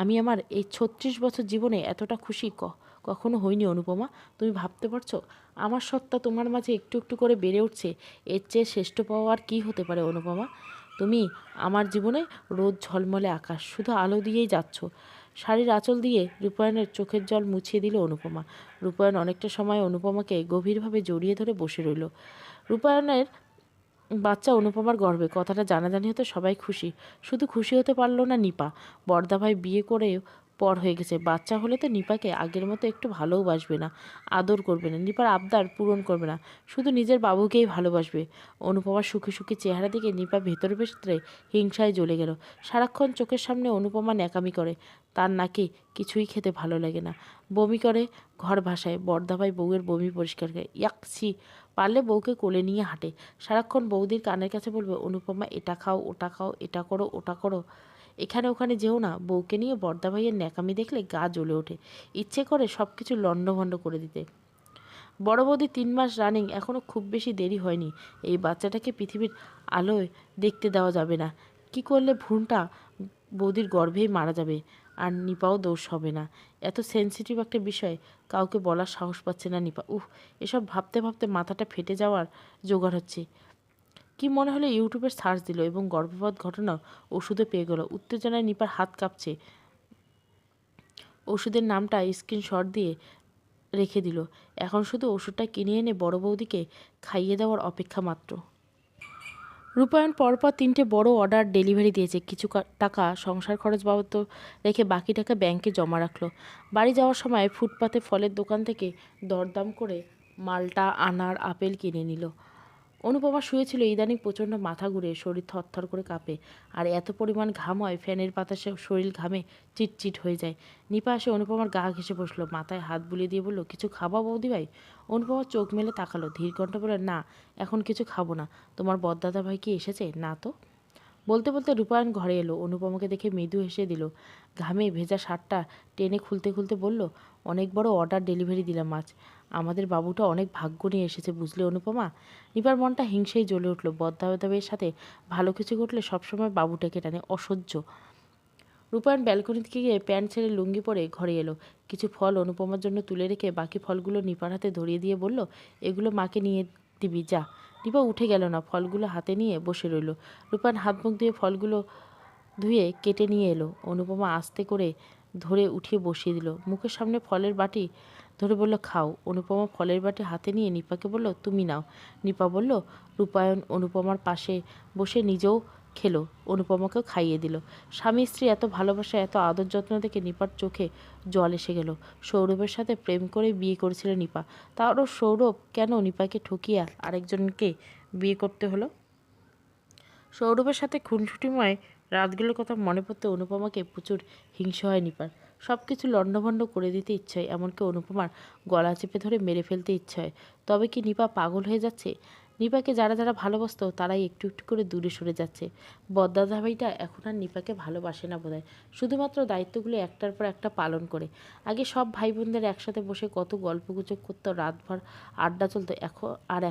S1: আমি আমার এই ৩৬ বছর জীবনে এতটা খুশি কখনো হইনি অনুপমা। তুমি ভাবতে পারছো আমার সত্তা তোমার মাঝে একটু একটু করে বেড়ে উঠছে? এর চেয়ে শ্রেষ্ঠ পাওয়া আর কী হতে পারে অনুপমা? তুমি আমার জীবনে রোদ ঝলমলে আকাশ, শুধু আলো দিয়েই যাচ্ছ। শাড়ির আঁচল দিয়ে রূপায়ণের চোখের জল মুছিয়ে দিল অনুপমা। রূপায়ণ অনেকটা সময় অনুপমাকে গভীরভাবে জড়িয়ে ধরে বসে রইল। রূপায়ণের বাচ্চা অনুপমার গর্বে, কথাটা জানাজানি হতে সবাই খুশি। শুধু খুশি হতে পারল না নিপা। বড়দাভাই বিয়ে করে পর হয়ে গেছে। বাচ্চা হলে তো নিপাকে আগের মতো একটু ভালোবাসবে না, আদর করবে না, নিপার আবদার পূরণ করবে না, শুধু নিজের বাবুকেই ভালোবাসবে। অনুপমার সুখী সুখী চেহারা দিকে নিপা ভেতরে ভেতরে হিংসায় জ্বলে গেল। সারাক্ষণ চোখের সামনে অনুপমা ন্যাকামি করে। তার নাকি কিছুই খেতে ভালো লাগে না। বমি করে, ঘর ভাসায়। বড়দাভাই বউয়ের বমি পরিষ্কার করে। ইয়াকছি, পারলে বউকে কোলে নিয়ে হাঁটে। সারাক্ষণ বৌদির কানের কাছে বলবে, অনুপমা এটা খাও, ওটা খাও, এটা করো, ওটা করো, এখানে ওখানে যেও না। বউকে নিয়ে বড়দা ভাইয়ের ন্যাকামি দেখলে গা জ্বলে ওঠে। ইচ্ছে করে সব কিছু লণ্ডভণ্ড করে দিতে। বড় বৌদি ৩ মাস রানিং, এখনও খুব বেশি দেরি হয়নি। এই বাচ্চাটাকে পৃথিবীর আলোয় দেখতে দেওয়া যাবে না। কি করলে ভ্রূণটা বৌদির গর্ভেই মারা যাবে, আর নিপাও দোষ হবে না। এত সেন্সিটিভ একটা বিষয় কাউকে বলার সাহস পাচ্ছে না নিপা। এসব ভাবতে ভাবতে মাথাটা ফেটে যাওয়ার জোগাড় হচ্ছে। কি মনে হলো ইউটিউবের সার্চ দিল এবং গর্ভপাত ঘটনা ওষুধে পেয়ে গেল। উত্তেজনায় নিপার হাত কাঁপছে। ওষুধের নামটা স্ক্রিনশট দিয়ে রেখে দিল। এখন শুধু ওষুধটা কিনে এনে বড় বৌদিকে খাইয়ে দেওয়ার অপেক্ষা মাত্র। রূপায়ণ পরপর ৩টে বড় অর্ডার ডেলিভারি দিয়েছে। কিছু টাকা সংসার খরচ বাবদ রেখে বাকি টাকা ব্যাংকে জমা রাখলো। বাড়ি যাওয়ার সময় ফুটপাতে ফলের দোকান থেকে দরদাম করে মালটা, আনার, আপেল কিনে নিল। অনুপমা শুয়েছিল। ইদানিং প্রচণ্ড মাথা ঘুরে, শরীর থরথর করে কাঁপে, আর এত পরিমাণ ঘাম হয় ফ্যানের বাতাসে শরীর ঘামে চিটচিট হয়ে যায়। নিপা এসে অনুপমার গা ঘেঁষে বসলো, মাথায় হাত বুলিয়ে দিয়ে বলল, কিছু খাবা বৌদি ভাই? অনুপমা চোখ মেলে তাকালো, ধীর কণ্ঠে বলে, না এখন কিছু খাবো না। তোমার বড়দাদা ভাই কি এসেছে? না তো। বলতে বলতে রূপায়ণ ঘরে এলো। অনুপমাকে দেখে মৃদু হেসে দিল। ঘামে ভেজা শার্টটা টেনে খুলতে খুলতে বলল, অনেক বড় অর্ডার ডেলিভারি দিলাম আজ। আমাদের বাবুটা অনেক ভাগ্য নিয়ে এসেছে বুঝলে অনুপমা। নিপার মনটা হিংসেই জ্বলে উঠল। বদ্দাবের সাথে ভালো কিছু ঘটলে সবসময় বাবুটাকে টানে, অসহ্য। রূপায়ণ ব্যালকনি থেকে গিয়ে প্যান্ট ছেড়ে লুঙ্গি পরে ঘরে এলো। কিছু ফল অনুপমার জন্য তুলে রেখে বাকি ফলগুলো নিপার হাতে ধরিয়ে দিয়ে বলল, এগুলো মাকে নিয়ে দিবি যা। নিপা উঠে গেল না, ফলগুলো হাতে নিয়ে বসে রইল। রূপায়ণ হাত মুখ ধুয়ে ফলগুলো ধুয়ে কেটে নিয়ে এলো। অনুপমা আস্তে করে ধরে উঠিয়ে বসিয়ে দিল। মুখের সামনে ফলের বাটি ধরে বলল, খাও। অনুপমা ফলের বাটি হাতে নিয়ে নিপাকে বলল, তুমি নাও। নিপা বলল। রূপায়ণ অনুপমার পাশে বসে নিজেও খেলো, অনুপমাকেও খাইয়ে দিল। স্বামী স্ত্রী এত ভালোবাসা, এত আদর যত্ন দেখে নিপার চোখে জল এসে গেল। সৌরভের সাথে প্রেম করে বিয়ে করেছিল নিপা, তারও সৌরভ কেন নিপাকে ঠকিয়ে আরেকজনকে বিয়ে করতে হলো? সৌরভের সাথে খুনসুটিময় রাতগুলোর কথা মনে পড়তে অনুপমাকে প্রচুর হিংসা হয় নিপার। সব কিছু লণ্ডভণ্ড করে দিতে ইচ্ছে হয়, এমনকি অনুপমার গলা চেপে ধরে মেরে ফেলতে ইচ্ছে হয়। তবে কি নিপা পাগল হয়ে যাচ্ছে? নিপাকে যারা যারা ভালোবাসত তারাই একটু একটু করে দূরে সরে যাচ্ছে। বদ্দাদা ভাইটা এখন আর নিপাকে ভালোবাসে না বোধহয়, শুধুমাত্র দায়িত্বগুলো একটার পর একটা পালন করে। আগে সব ভাই বোনদের একসাথে বসে কত গল্পগুজব করতো, রাতভর আড্ডা চলতো।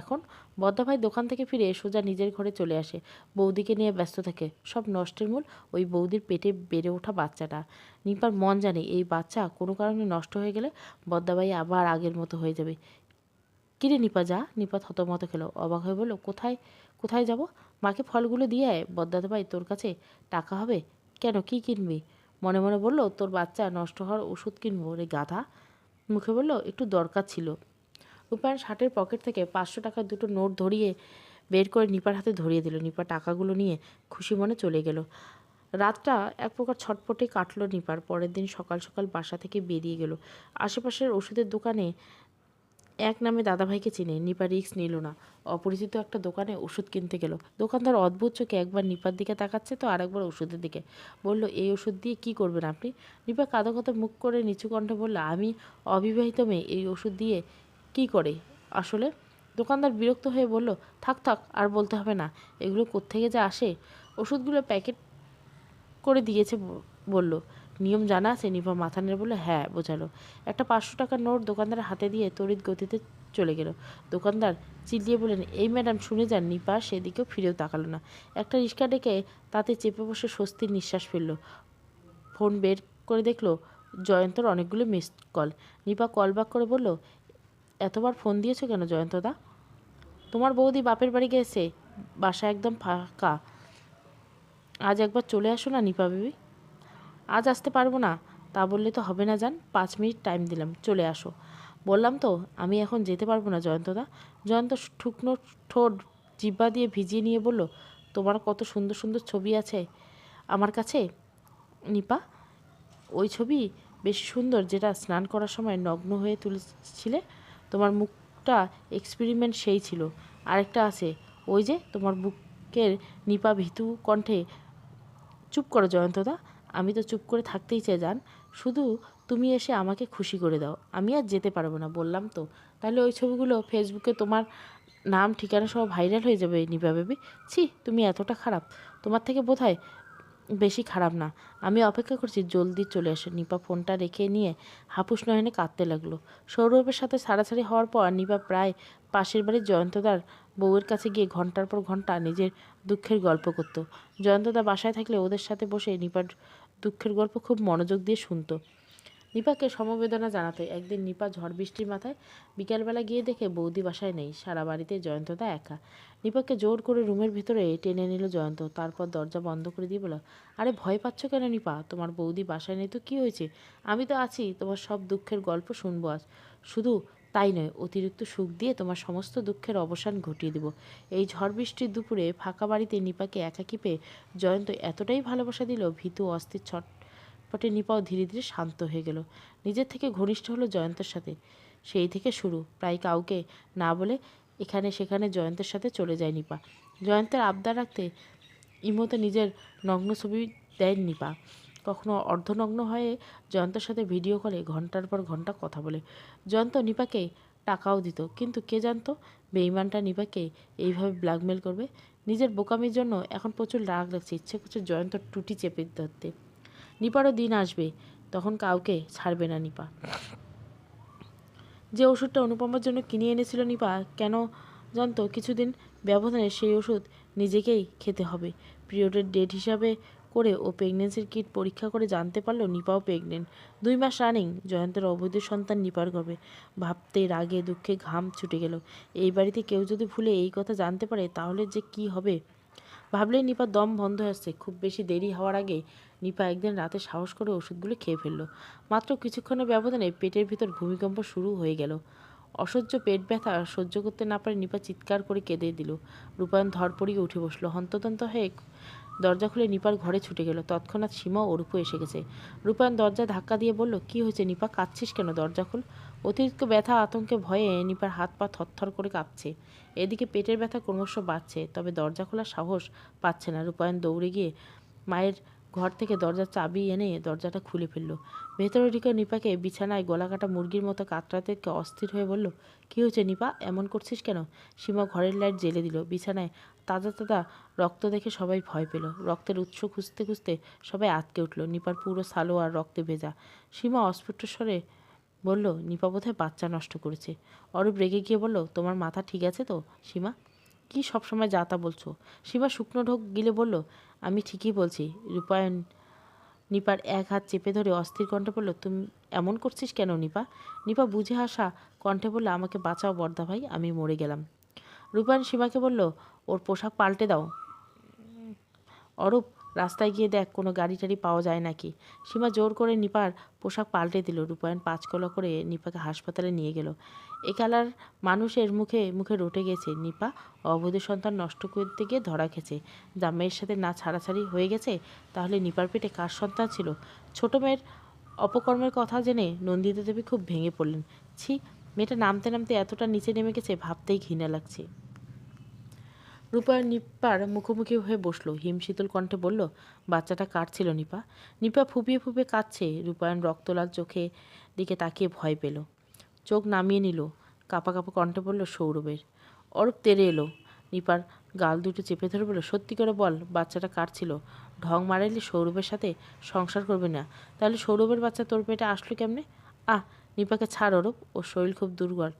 S1: এখন বদ্দা ভাই দোকান থেকে ফিরে সোজা নিজের ঘরে চলে আসে, বৌদিকে নিয়ে ব্যস্ত থাকে। সব নষ্টের মূল ওই বৌদির পেটে বেড়ে ওঠা বাচ্চাটা। নিপার মন জানে এই বাচ্চা কোনো কারণে নষ্ট হয়ে গেলে বদ্দাভাই আবার আগের মতো হয়ে যাবে। কিরে নিপা যা। নিপা থতমত খেলো, অবাক হয়ে বলল, কোথায় কোথায় যাব? মাকে ফলগুলো দিয়ে আয়। বদ্দাদা ভাই তোর কাছে টাকা হবে? কেন, কি কিনবি? মনে মনে বলল, তোর বাচ্চা নষ্ট হওয়ার ওষুধ কিনবো রে গাধা। মুখে বলল, একটু দরকার ছিল। রূপায়ণ শার্টের পকেট থেকে ৫০০ টাকার দুটো নোট ধরিয়ে বের করে নিপার হাতে ধরিয়ে দিল। নিপা টাকাগুলো নিয়ে খুশি মনে চলে গেল। রাতটা এক প্রকার ছটপটে কাটলো নিপার। পরের দিন সকাল সকাল বাসা থেকে বেরিয়ে গেল। আশেপাশের ওষুধের দোকানে এক নামে দাদাভাইকে চিনে। নিপা রিস্ক নিল না। অপরিচিত একটা দোকানে ওষুধ কিনতে গেল। দোকানদার অদ্ভুত চোখে একবার নিপার দিকে তাকাচ্ছে তো আরেকবার ওষুধের দিকে। বলল, এই ওষুধ দিয়ে কি করবেন আপনি? নিপা কাঁদো কাঁদো মুখ করে নিচু কণ্ঠে বলল, আমি অবিবাহিত মেয়ে, এই ওষুধ দিয়ে কি করে আসলে? দোকানদার বিরক্ত হয়ে বলল, থাক থাক, আর বলতে হবে না। এগুলো কোত্থেকে যে আসে? ওষুধগুলো প্যাকেট করে দিয়েছে বলল। নিয়ম জানা আছে? নিপা মাথা নেড়ে বলল, হ্যাঁ, বোঝালো। একটা 500 টাকার নোট দোকানদারের হাতে দিয়ে তড়িৎ গতিতে চলে গেল। দোকানদার চিল্লিয়ে বললেন, এই ম্যাডাম শুনে যান। নিপা সেদিকেও ফিরেও তাকালো না। একটা রিক্সা ডেকে তাতে চেপে বসে স্বস্তির নিঃশ্বাস ফেলল। ফোন বের করে দেখলো জয়ন্তর অনেকগুলো missed call. Nipa call back করে বলল, এতবার ফোন দিয়েছো কেন জয়ন্তদা? তোমার বৌদি বাপের বাড়ি গেছে, বাসা একদম ফাঁকা। আজ একবার চলে আসো না নিপা বেবি। আজ আসতে পারবো না। তা বললে তো হবে না জান, 5 মিনিট টাইম দিলাম, চলে আসো। বললাম তো আমি এখন যেতে পারবো না জয়ন্তদা। জয়ন্ত শুকনো ঠোঁট জিহ্বা দিয়ে ভিজিয়ে নিয়ে বলল, তোমার কত সুন্দর সুন্দর ছবি আছে আমার কাছে নিপা। ওই ছবি বেশি সুন্দর যেটা স্নান করার সময় নগ্ন হয়ে তুলেছিলে। তোমার মুখটা এক্সপেরিমেন্ট সেই ছিল। আরেকটা আছে, ওই যে তোমার বুকের। নিপা ভীতু কণ্ঠে, চুপ করো জয়ন্তদা। আমি তো চুপ করে থাকতেই চাই জান, শুধু তুমি এসে আমাকে খুশি করে দাও। আমি আর যেতে পারবো না বললাম তো। তাহলে ওই ছবিগুলো ফেসবুকে তোমার নাম ঠিকানা সব ভাইরাল হয়ে যাবে নিপা বেবি। ছি, তুমি এতটা খারাপ? তোমার থেকে বোধহয় বেশি খারাপ না। আমি অপেক্ষা করছি, জলদি চলে আসো। নিপা ফোনটা রেখে নিয়ে হাপুস নয়নে কাঁদতে লাগলো। সৌরভের সাথে ছাড়াছাড়ি হওয়ার পর নিপা প্রায় পাশের বাড়ির জয়ন্তদার বউয়ের কাছে গিয়ে ঘন্টার পর ঘন্টা নিজের দুঃখের গল্প করত। জয়ন্তদা বাসায় থাকলে ওদের সাথে বসে নিপার দুঃখের গল্প খুব মনোযোগ দিয়ে শুনতো। নিপাকে সমবেদনা জানাতে একদিন নিপা ঝড় বৃষ্টির মাথায় বিকালবেলা গিয়ে দেখে বৌদি বাসায় নেই, সারা বাড়িতে জয়ন্তদা একা। নিপাকে জোর করে রুমের ভিতরে টেনে নিল জয়ন্ত, তারপর দরজা বন্ধ করে দিয়ে বলল, আরে ভয় পাচ্ছ কেন নিপা? তোমার বৌদি বাসায় নেই তো কী হয়েছে? আমি তো আছি, তোমার সব দুঃখের গল্প শুনবো আজ। শুধু তাই নয়, অতিরিক্ত সুখ দিয়ে তোমার সমস্ত দুঃখের অবসান ঘটিয়ে দেব। এই ঝড় বৃষ্টির দুপুরে ফাঁকা বাড়িতে নিপাকে একাকী পেয়ে জয়ন্ত এতটাই ভালোবাসা দিল, ভীতু অস্থির ছটপটে নিপাও ধীরে ধীরে শান্ত হয়ে গেল। নিজের থেকে ঘনিষ্ঠ হলো জয়ন্তের সাথে। সেই থেকে শুরু, প্রায় কাউকে না বলে এখানে সেখানে জয়ন্তের সাথে চলে যায় নিপা। জয়ন্তের আবদার রাখতে ইমোতে নিজের নগ্ন ছবি দেয় নিপা। কখনো অর্ধনগ্ন হয়ে জয়ন্তের সাথে ভিডিও কলে ঘন্টার পর ঘন্টা কথা বলে। জয়ন্ত নিপাকে টাকাও দিত, কিন্তু কে জানতো বেইমানটা নিপাকে এইভাবে ব্ল্যাকমেল করবে। নিজের বোকামির জন্য এখন প্রচুর রাগ লাগছে, ইচ্ছে করছে জয়ন্ত টুটি চেপে ধরতে। নিপারও দিন আসবে, তখন কাউকে ছাড়বে না নিপা। যে ওষুধটা অনুপমার জন্য কিনে এনেছিল নিপা, কেন জানতো কিছুদিন ব্যবধানে সেই ওষুধ নিজেকেই খেতে হবে। পিরিয়ডের ডেট হিসাবে করে ও প্রেগনেন্সির কিট পরীক্ষা করে জানতে পারলো নিপাও প্রেগনেন্ট। 2 মাস রানিং জয়ন্তের অবৈধ সন্তান নিপার গর্ভে। ভাবতে রাগে দুঃখে ঘাম ছুটে গেল। এই বাড়িতে কেউ যদি ভুলে এই কথা জানতে পারে তাহলে যে কি হবে ভাবলেই নিপার দম বন্ধ হয়ে আসছে। খুব বেশি দেরি হওয়ার আগে নিপা একদিন রাতে সাহস করে ওষুধগুলো খেয়ে ফেললো। মাত্র কিছুক্ষণের ব্যবধানে পেটের ভিতর ভূমিকম্প শুরু হয়ে গেল। অসহ্য পেট ব্যথা সহ্য করতে না পারে নিপা চিৎকার করে কেঁদে দিল। রূপায়ণ ধরপড়িয়ে উঠে বসলো। হন্তদন্ত হয়ে দরজা খুলে নিপার ঘরে ছুটে গেল। তৎক্ষণাৎ সীমা ও রূপু এসে গেছে। রূপায়ণ দরজা ধাক্কা দিয়ে বলল, কি হয়েছে নিপা, কাঁদছিস কেন? দরজা খোল। অতিরিক্ত ব্যথা আতঙ্কে ভয়ে নিপার হাত পা থরথর করে কাঁপছে। এদিকে পেটের ব্যথা ক্রমশ বাড়ছে, তবে দরজা খোলার সাহস পাচ্ছে না। রূপায়ণ দৌড়ে গিয়ে মায়ের ঘর থেকে দরজার চাবি এনে দরজাটা খুলে ফেলল। ভেতরে ঢুকে নিপাকে বিছানায় গলাকাটা মুরগির মতো কাতরাতে অস্থির হয়ে বলল, কী হয়েছে নিপা, এমন করছিস কেন? সীমা ঘরের লাইট জ্বেলে দিল। বিছানায় তাজা তাজা রক্ত দেখে সবাই ভয় পেল। রক্তের উৎস খুঁজতে খুঁজতে সবাই আটকে উঠল। নিপার পুরো সালোয়ার রক্তে ভেজা। সীমা অস্ফুট স্বরে বলল, নিপা বোধহয় বাচ্চা নষ্ট করেছে। অরূপ রেগে গিয়ে বলল, তোমার মাথা ঠিক আছে তো সীমা? কি সবসময় যা তা বলছো? সীমা শুকনো ঢোক গিলে বলল, আমি ঠিকই বলছি। রূপায়ণ নিপার এক হাত চেপে ধরে অস্থির কণ্ঠে বলল, তুমি এমন করছিস কেন নিপা? নিপা বুঝে আসা কণ্ঠে বলল, আমাকে বাঁচাও বর্দা ভাই, আমি মরে গেলাম। রূপায়ণ সীমাকে বলল, ওর পোশাক পাল্টে দাও। অরূপ, রাস্তায় গিয়ে দেখ কোনো গাড়ি টাড়ি পাওয়া যায় নাকি। সীমা জোর করে নিপার পোশাক পাল্টে দিল। রূপায়ণ 5 কলা করে নিপাকে হাসপাতালে নিয়ে গেল। একালার মানুষের মুখে মুখে রটে গেছে নিপা অবৈধ সন্তান নষ্ট করতে গিয়ে ধরা খেয়েছে। জামাইয়ের সাথে না ছাড়াছাড়ি হয়ে গেছে, তাহলে নিপার পেটে কার সন্তান ছিল? ছোট মেয়ের অপকর্মের কথা জেনে নন্দিতা দেবী খুব ভেঙে পড়লেন। ছি, মেয়েটা নামতে নামতে এতটা নিচে নেমে গেছে ভাবতেই ঘৃণা লাগছে। রূপায়ণ নিপার মুখোমুখি হয়ে বসলো, হিমশীতল কণ্ঠে বলল, বাচ্চাটা কার ছিল নিপা? নিপা ফুপিয়ে ফুপিয়ে কাঁদছে। রূপায়ণ রক্তলাল চোখে দিকে তাকিয়ে ভয় পেল, চোখ নামিয়ে নিল, কাঁপা কাঁপা কণ্ঠে বলল, সৌরভের। অরূপ তেড়ে এলো, নিপার গাল দুটো চেপে ধরে বলল, সত্যি করে বল, বাচ্চাটা কার ছিল? ঢং মারাইলে সৌরভের সাথে সংসার করবে না, তাহলে সৌরভের বাচ্চা তোর পেটে আসলো কেমনে? নিপাকে ছাড় অরূপ, ওর শরীর খুব দুর্বল।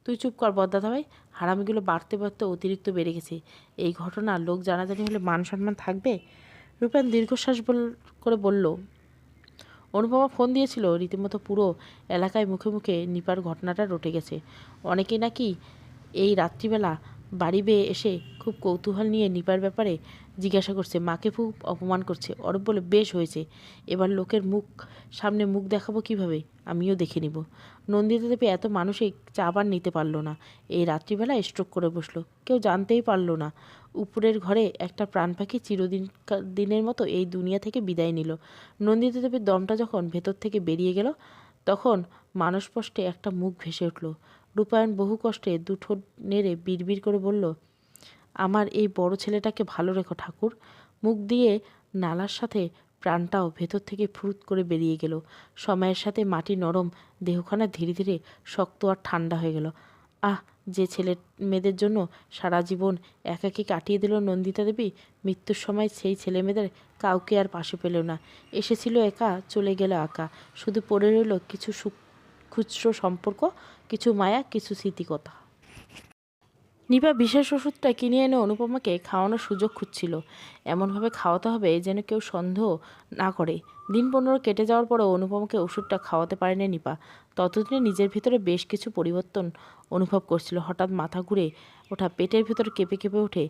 S1: তুই চুপ কর বদ্দাদা ভাই, হারামিগুলো বাড়তে বাড়তে অতিরিক্ত বেড়ে গেছে। এই ঘটনা লোক জানাজানি হলে মান সম্মান থাকবে? রূপায়ণ দীর্ঘশ্বাস করে বলল, অনুপমা ফোন দিয়েছিল, রীতিমতো পুরো এলাকায় মুখে মুখে নিপার ঘটনাটা রটে গেছে। অনেকেই নাকি এই রাত্রিবেলা বাড়ি বেয়ে এসে খুব কৌতূহল নিয়ে নিপার ব্যাপারে জিজ্ঞাসা করছে, মাকে খুব অপমান করছে। অরূপ বলে, বেশ হয়েছে, এবার লোকের সামনে মুখ দেখাবো কিভাবে, আমিও দেখে নিব। নন্দিতা দেবী এত মানসিক চাপ আর নিতে পারলো না, এই রাত্রিবেলা স্ট্রোক করে বসলো, কেউ জানতেই পারলো না। উপরের ঘরে একটা প্রাণ পাখি দিনের মতো এই দুনিয়া থেকে বিদায় নিল। নন্দিতা দেবীর দমটা যখন ভেতর থেকে বেরিয়ে গেল, তখন মানসপষ্টে একটা মুখ ভেসে উঠল। রূপায়ণ বহু কষ্টে দুঠোঁট নেড়ে বিড়বিড় করে বলল, আমার এই বড় ছেলেটাকে ভালো রেখো ঠাকুর। মুখ দিয়ে নালার সাথে প্রাণটাও ভেতর থেকে ফুরুত করে বেরিয়ে গেল। সময়ের সাথে মাটি নরম দেহখানা ধীরে ধীরে শক্ত আর ঠান্ডা হয়ে গেল। যে ছেলে মেয়েদের জন্য সারা জীবন একাকী কাটিয়ে দিল নন্দিতা দেবী, মৃত্যুর সময় সেই ছেলে মেয়েদের কাউকে আর পাশে পেল না। এসেছিল একা, চলে গেল একা, শুধু পড়ে রইল কিছু খুচরো সম্পর্ক, কিছু মায়া, কিছু স্মৃতিকথা। নিপা বিশেষ ওষুধটা কিনে এনে অনুপমাকে খাওয়ানোর সুযোগ খুঁজছিল, এমনভাবে খাওয়াতে হবে যেন কেউ সন্দেহ না করে। দিন 15 কেটে যাওয়ার পরেও অনুপমাকে ওষুধটা খাওয়াতে পারেনি নিপা। ততদিনে নিজের ভিতরে বেশ কিছু পরিবর্তন অনুভব করছিল। হঠাৎ মাথা ঘুরে ওঠা, পেটের ভিতর কেঁপে কেঁপে ওঠে,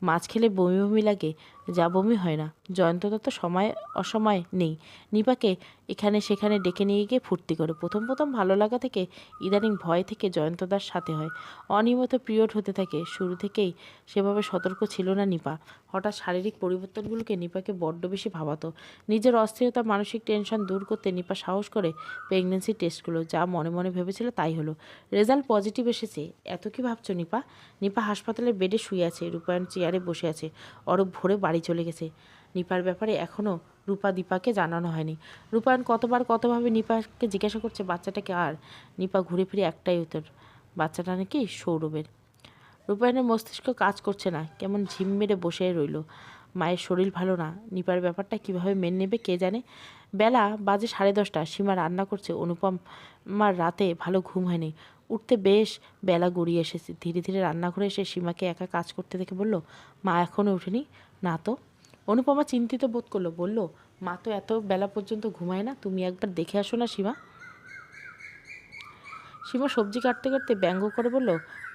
S1: মাছ খেলে বমি বমি লাগে, যা বমি হয় না। জয়ন্ত দত্ত সময় অসময় নেই, নিপাকে এখানে সেখানে ডেকে নিয়ে গিয়ে ফুর্তি করে। প্রথম প্রথম ভালো লাগা থেকে ইদানিং ভয় থেকে জয়ন্তদার সাথে হয়। অনিয়মিত পিরিয়ড হতে থাকে। শুরু থেকেই সেভাবে সতর্ক ছিল না নিপা। হঠাৎ শারীরিক পরিবর্তনগুলোকে নিপাকে বড্ড বেশি ভাবাতো। নিজের অস্থিরতা, মানসিক টেনশন দূর করতে নিপা সাহস করে প্রেগনেন্সি টেস্ট করলো। যা মনে মনে ভেবেছিল তাই হলো, রেজাল্ট পজিটিভ এসেছে। এত কি ভাবছো নিপা? নিপা হাসপাতালের বেডে শুয়ে আছে, রূপায়ণ চেয়ারে বসে আছে। অরূপ ভোরে বাড়ি চলে গেছে। নিপার ব্যাপারে এখনও রূপা দীপাকে জানানো হয়নি। রূপায়ণ কতবার কতভাবে নিপাকে জিজ্ঞাসা করছে, বাচ্চাটাকে আর? নিপা ঘুরে ফিরে একটাই উত্তর, বাচ্চাটা নাকি সৌরভের। রূপায়ণের মস্তিষ্ক কাজ করছে না, কেমন ঝিম মেরে বসে রইল। মায়ের শরীর ভালো না, নিপার ব্যাপারটা কিভাবে মেনে নেবে কে জানে। বেলা বাজে 10:30, সীমা রান্না করছে। অনুপমার রাতে ভালো ঘুম হয়নি, উঠতে বেশ বেলা গড়িয়ে এসেছে। ধীরে ধীরে রান্নাঘরে এসে সীমাকে একা কাজ করতে দেখে বলল, মা এখনও উঠেনি? না তো। অনুপমা চিন্তিত বোধ করলো, বলল, মা তো এত বেলা পর্যন্ত ঘুমায় না, তুমি একবার দেখে আসো না সীমা। সীমা সবজি কাটতে কাটতে ব্যঙ্গ করে বলল,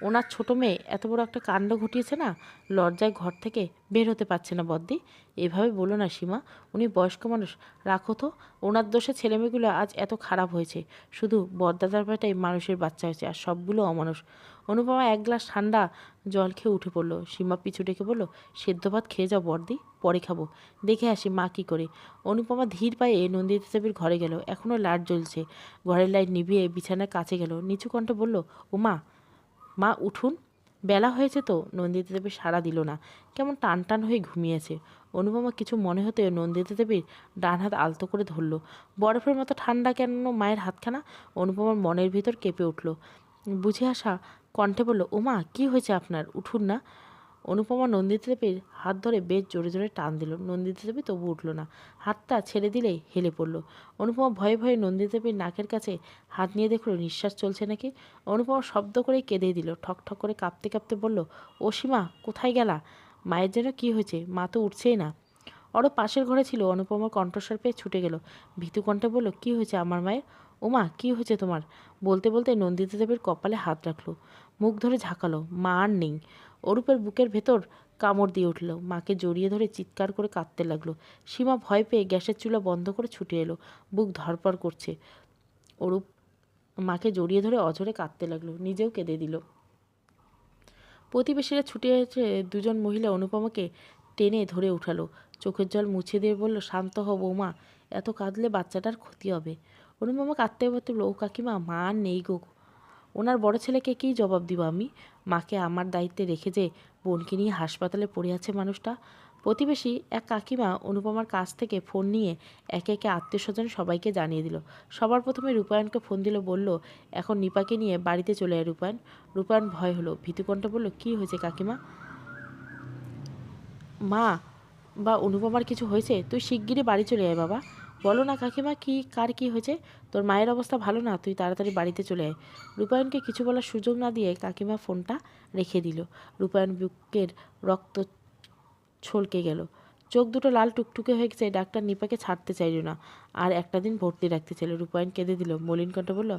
S1: ওনার ছোট মেয়ে এত বড় একটা কাণ্ড ঘটিয়েছে না, লজ্জায় ঘর থেকে বের হতে পারছে না। বদ্দি, এভাবে বলো না সীমা, উনি বয়স্ক মানুষ, রাখো তো। ওনার দোষে ছেলেমেয়েগুলো আজ এত খারাপ হয়েছে। শুধু বরদাদার বেটাই মানুষের বাচ্চা হয়েছে, আর সবগুলো অমানুষ। অনুপমা এক গ্লাস ঠান্ডা জল খেয়ে উঠে পড়ল। সীমা পিছু ডেকে বলল, সেদ্ধ ভাত খেয়ে যাও বর্দি, পরে খাবো, দেখে আসি মা কী করে। অনুপমা ধীর পায়ে নন্দিতা দেবীর ঘরে গেল। এখনও লাইট জ্বলছে। ঘরের লাইট নিভিয়ে বিছানার কাছে গেল, নিচু কণ্ঠে বলল, ও মা, মা উঠুন, বেলা হয়েছে তো। নন্দিতা দেবী সাড়া দিল না, কেমন টান টান হয়ে ঘুমিয়েছে। অনুপমা কিছু মনে হতে নন্দিতা দেবীর ডান হাত আলতো করে ধরল। বরফের মতো ঠান্ডা কেন মায়ের হাতখানা। অনুপমার মনের ভিতর কেঁপে উঠল। বুঝে আসা কণ্ঠে বলল, ও মা, কী হয়েছে আপনার, উঠুন না। অনুপমা নন্দিতা দেবীর হাত ধরে বেশ জোরে জোরে টান দিল। নন্দিতা দেবী তবু উঠল না, হাতটা ছেড়ে দিলেই হেলে পড়ল। অনুপমা ভয়ে ভয়ে নন্দিতা দেবীর নাকের কাছে হাত নিয়ে দেখল নিঃশ্বাস চলছে নাকি। অনুপমা শব্দ করে কেঁদে দিল, ঠক ঠক করে কাঁপতে কাঁপতে বলল, ও সীমা, কোথায় গেলা? মায়ের যেন কী হয়েছে, মা তো উঠছেই না। ওরও পাশের ঘরে ছিল। অনুপমার কণ্ঠস্বর পেয়ে ছুটে গেল, ভীতু কণ্ঠে বলল, কী হয়েছে আমার মায়ের? ওমা, কী হয়েছে তোমার? বলতে বলতে নন্দিতা দেবীর কপালে হাত রাখল, মুখ ধরে ঝাঁকালো। মা আর নেই। অরূপের বুকের ভেতর কামড় দিয়ে উঠল, মাকে জড়িয়ে ধরে চিৎকার করে কাঁদতে লাগলো। সীমা ভয় পেয়ে গ্যাসের চুলা বন্ধ করে ছুটে এলো, বুক ধরপড় করছে। অরূপ মাকে জড়িয়ে ধরে অঝরে কাঁদতে লাগলো, নিজেও কেঁদে দিল। প্রতিবেশীরা ছুটে এসে দুজন মহিলা অনুপমাকে টেনে ধরে উঠালো, চোখের জল মুছে দিয়ে বলল, শান্ত হও বৌমা, এত কাঁদলে বাচ্চাটার ক্ষতি হবে। অনুপমা কাঁদতে কাঁদতে বলল, ও কাকিমা, মা আর নেই গো। ওনার বড় ছেলেকে কী জবাব দিব আমি? মাকে আমার দায়িত্বে রেখে যে বোনকে নিয়ে হাসপাতালে পড়ে আছে মানুষটা। প্রতিবেশী এক কাকিমা অনুপমার কাছ থেকে ফোন নিয়ে একে একে আত্মীয়স্বজন সবাইকে জানিয়ে দিল। সবার প্রথমে রূপায়ণকে ফোন দিল, বলল, এখন নিপাকে নিয়ে বাড়িতে চলে আয় রূপায়ণ। রূপায়ণ ভয় হলো, ভীতুকণ্ঠে বলল, কী হয়েছে কাকিমা? মা বা অনুপমার কিছু হয়েছে? তুই শিগগিরই বাড়ি চলে আয় বাবা। বলো না কাকিমা, কার কি হয়েছে? তোর মায়ের অবস্থা ভালো না, তুই তাড়াতাড়ি বাড়িতে চলে আয়। রূপায়ণকে কিছু বলার সুযোগ না দিয়ে কাকিমা ফোনটা রেখে দিল। রূপায়ণ বুকের রক্ত ছলকে গেল, চোখ দুটো লাল টুকটুকে হয়ে গেছে। ডাক্তার নিপাকে ছাড়তে চাইল না, আর একটা দিন ভর্তি রাখতে চাইল। রূপায়ণ কেঁদে দিল, মলিন কণ্ঠে বলল,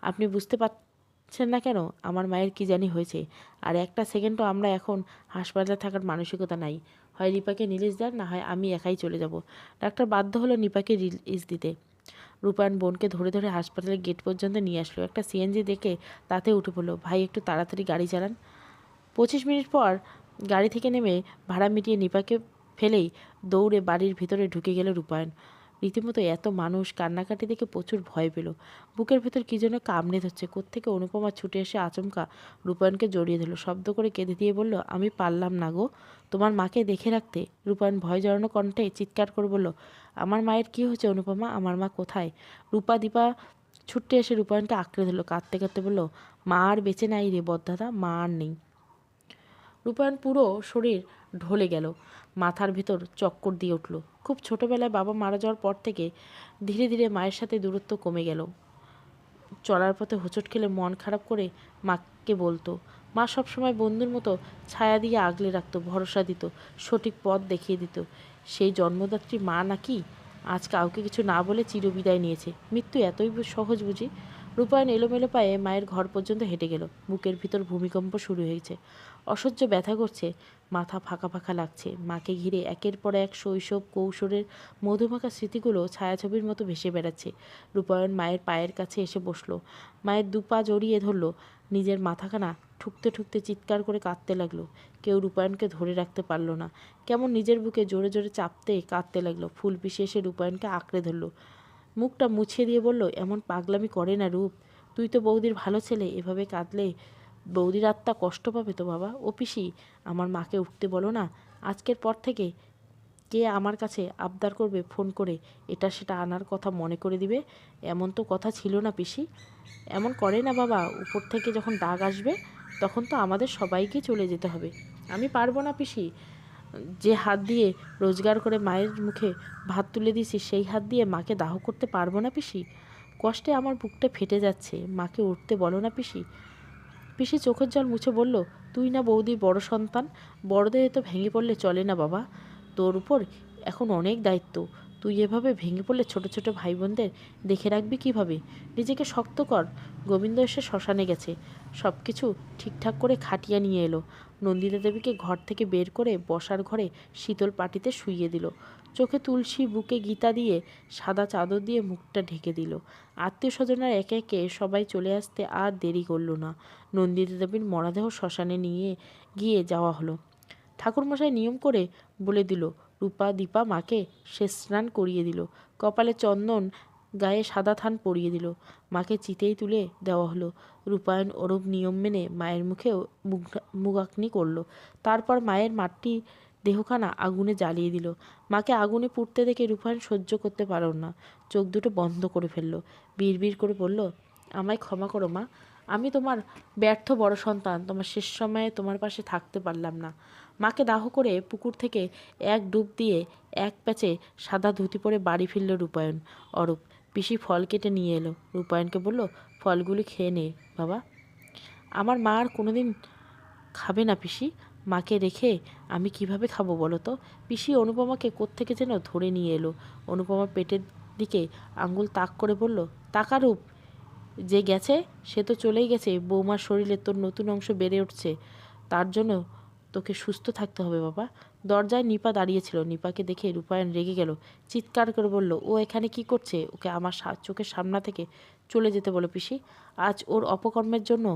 S1: আপনি বুঝতে পারছেন না কেন আমার মায়ের কি জানি হয়েছে? আর একটা সেকেন্ডও আমরা এখন হাসপাতালে থাকার মানসিকতা নাই। হয় নিপাকে রিলিজ দেন, না হয় আমি একাই চলে যাব। ডাক্তার বাধ্য হলো নিপাকে রিলিজ দিতে। রূপায়ণ বোনকে ধরে ধরে হাসপাতালের গেট পর্যন্ত নিয়ে আসলো। একটা সিএনজি দেখে তাতে উঠে পড়লো, ভাই একটু তাড়াতাড়ি গাড়ি চালান। 25 মিনিট পর গাড়ি থেকে নেমে ভাড়া মিটিয়ে নিপাকে ফেলেই দৌড়ে বাড়ির ভিতরে ঢুকে গেল রূপায়ণ। রীতিমতো এত মানুষ কান্নাকাটি দেখে প্রচুর ভয় পেল। বুকের ভেতর কী যেন কামড়ে ধরছে। কোত্থেকে অনুপমা ছুটে এসে আচমকা রূপায়ণকে জড়িয়ে ধরল, শব্দ করে কেঁদে দিয়ে বলল, আমি পারলাম না গো তোমার মাকে দেখে রাখতে। রূপায়ণ ভয় জড়ানো কণ্ঠে চিৎকার করে বলল, আমার মায়ের কি হয়েছে অনুপমা? আমার মা কোথায়? দীপা ছুটতে এসে রূপায়ণকে আঁকড়ে ধরল, কাঁদতে কাঁদতে বলল, মা আর বেঁচে নাই রে বদ্দাদা, মা আর নেই। রূপায়ণ পুরো শরীর ঢলে গেল, মাথার ভেতর চক্কর দিয়ে উঠল। খুব ছোটবেলায় বাবা মারা যাওয়ার পর থেকে ধীরে ধীরে মায়ের সাথে দূরত্ব কমে গেল। চলার পথে হোঁচট খেলে মন খারাপ করে মাকে বলতো। মা সবসময় বন্ধুর মতো ছায়া দিয়ে আগলে রাখতো, ভরসা দিত, সঠিক পথ দেখিয়ে দিত। সেই জন্মদাত্রী মা নাকি আজ কাউকে কিছু না বলে চিরবিদায় নিয়েছে। মৃত্যু এতই সহজ বুঝি? রূপায়ণ এলোমেলো পায়ে মায়ের ঘর পর্যন্ত হেঁটে গেল। বুকের ভিতর ভূমিকম্প শুরু হয়েছে, অসহ্য ব্যথা করছে, মাথা ফাঁকা ফাঁকা লাগছে। মাকে ঘিরে একের পর এক শৈশব কৈশোরের মধুমাখা স্মৃতিগুলো ছায়াছবির মতো ভেসে বেড়াচ্ছে। রূপায়ণ মায়ের পায়ের কাছে এসে বসলো, মায়ের দুপা জড়িয়ে ধরল, নিজের মাথাখানা ঠুকতে ঠুকতে চিৎকার করে কাঁদতে লাগলো। কেউ রূপায়ণকে ধরে রাখতে পারল না, কেমন নিজের বুকে জোরে জোরে চাপতে কাঁদতে লাগলো। ফুলপিসি এসে রূপায়ণকে আঁকড়ে ধরল, মুখটা মুছিয়ে দিয়ে বলল, এমন পাগলামি করে না রূপ, তুই তো বৌদির ভালো ছেলে, এভাবে কাঁদলে বৌদির আত্মা কষ্ট পাবে তো বাবা। ও পিসি, আমার মাকে উঠতে বলো না। আজকের পর থেকে কে আমার কাছে আবদার করবে ফোন করে এটা সেটা আনার কথা মনে করে দিবে, এমন তো কথা ছিল না পিসি। এমন করে না বাবা, উপর থেকে যখন ডাক আসবে তখন তো আমাদের সবাইকে চলে যেতে হবে। আমি পারবো না পিসি, যে হাত দিয়ে রোজগার করে মায়ের মুখে ভাত তুলে দিয়েছি সেই হাত দিয়ে মাকে দাহ করতে পারবো না পিসি। কষ্টে আমার বুকটা ফেটে যাচ্ছে, মাকে উঠতে বলো না পিসি। পিসি চোখের জল মুছে বলল, তুই না বৌদির বড় সন্তান, বড়দের তো ভেঙে পড়লে চলে না বাবা, তোর উপর এখন অনেক দায়িত্ব। তুই এভাবে ভেঙে পড়লে ছোট ছোট ভাই বোনদের দেখে রাখবি কিভাবে? নিজেকে শক্ত কর। গোবিন্দ এসে শ্মশানে গেছে, সব কিছু ঠিকঠাক করে খাটিয়ে নিয়ে এলো। নন্দিতা দেবীকে ঘর থেকে বের করে বসার ঘরে শীতল পাটিতে শুইয়ে দিল। চোখে তুলসী, বুকে গীতা দিয়ে সাদা চাদর দিয়ে মুখটা ঢেকে দিল। আত্মীয় স্বজনরা একে একে সবাই চলে আসতে আর দেরি করল না। নন্দিতা দেবীর মরদেহ শ্মশানে নিয়ে গিয়ে যাওয়া হলো। ঠাকুরমশাই নিয়ম করে বলে দিল, রূপা দীপা মাকে শেষ স্নান করিয়ে দিল, কপালে চন্দন, গায়ে সাদা থান পরিয়ে দিল। মাকে চিতেই তুলে দেওয়া হলো। রূপায়ণ ওরূপ নিয়ম মেনে মায়ের মুখে মুখাগ্নি করল। তারপর মায়ের মাটি দেহখানা আগুনে জ্বালিয়ে দিল। মাকে আগুনে পুড়তে দেখে রূপায়ণ সহ্য করতে পারল না, চোখ দুটো বন্ধ করে ফেলল। বিড়বিড় করে বলল, আমায় ক্ষমা করো মা, আমি তোমার ব্যর্থ বড় সন্তান, তোমার শেষ সময়ে তোমার পাশে থাকতে পারলাম না। মাকে দাহ করে পুকুর থেকে এক ডুব দিয়ে এক প্যাচে সাদা ধুতি পরে বাড়ি ফিরল রূপায়ণ। অরূপ পিসি ফল কেটে নিয়ে এলো, রূপায়ণকে বলল, ফলগুলি খেয়ে নে বাবা। আমার মা আর কোনোদিন খাবে না পিসি, মাকে রেখে আমি কিভাবে খাবো বলো তো? পিসি অনুপমাকে কোত্থেকে যেন ধরে নিয়ে এলো। অনুপমার পেটের দিকে আঙ্গুল তাক করে বলল, তাকারূপ, যে গেছে সে তো চলেই গেছে, বৌমার শরীরে তোর নতুন অংশ বেড়ে উঠছে, তার জন্য তোকে সুস্থ থাকতে হবে বাবা। দরজায় নিপা দাঁড়িয়েছিল, নিপাকে দেখে রূপায়ণ রেগে গেল, চিৎকার করে বলল, ও এখানে কি করছে? ওকে আমার চোখের সামনা থেকে চলে যেতে বলো পিসি, আজ ওর অপকর্মের জন্য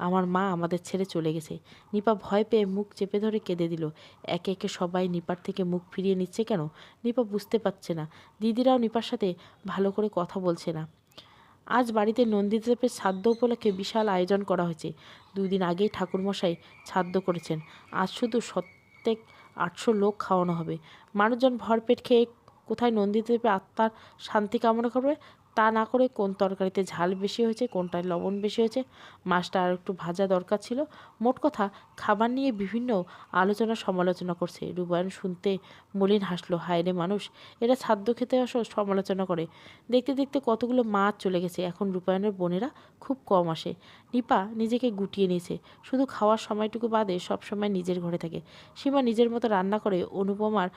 S1: আমার মা আমাদের ছেড়ে চলে গেছে। নিপা ভয় পেয়ে মুখ চেপে ধরে কেঁদে দিল। একে একে সবাই নিপার থেকে মুখ ফিরিয়ে নিচ্ছে কেন? নিপা বুঝতে পারছে না। দিদিরাও নিপার সাথে ভালো করে কথা বলছে না। আজ বাড়িতে নন্দিদেবের শ্রাদ্ধ উপলক্ষে বিশাল আয়োজন করা হয়েছে। 2 দিন আগেই ঠাকুরমশাই শ্রাদ্ধ করেছেন। আজ শুধু 700-800 লোক খাওয়ানো হবে। মানুষজন ভরপেট খেয়ে কোথায় নন্দিদেবের আত্মার শান্তি কামনা করবে তা না করে কোন তরকারিতে ঝাল বেশি হয়েছে, কোনটায় লবণ বেশি হয়েছে, মাছটা আর একটু ভাজা দরকার ছিল। মোট কথা খাবার নিয়ে বিভিন্ন আলোচনা সমালোচনা করছে। রূপায়ণ শুনতে মলিন হাসলো। হায় রে মানুষ, এরা শ্রাদ্ধ খেতে সমালোচনা করে। দেখতে দেখতে কতগুলো মাছ চলে গেছে। এখন রূপায়ণের বোনেরা খুব কম আসে। নিপা নিজেকে গুটিয়ে নিয়েছে। শুধু খাওয়ার সময়টুকু বাদে সবসময় নিজের ঘরে থাকে। সীমা নিজের মতো রান্না করে। অনুপমার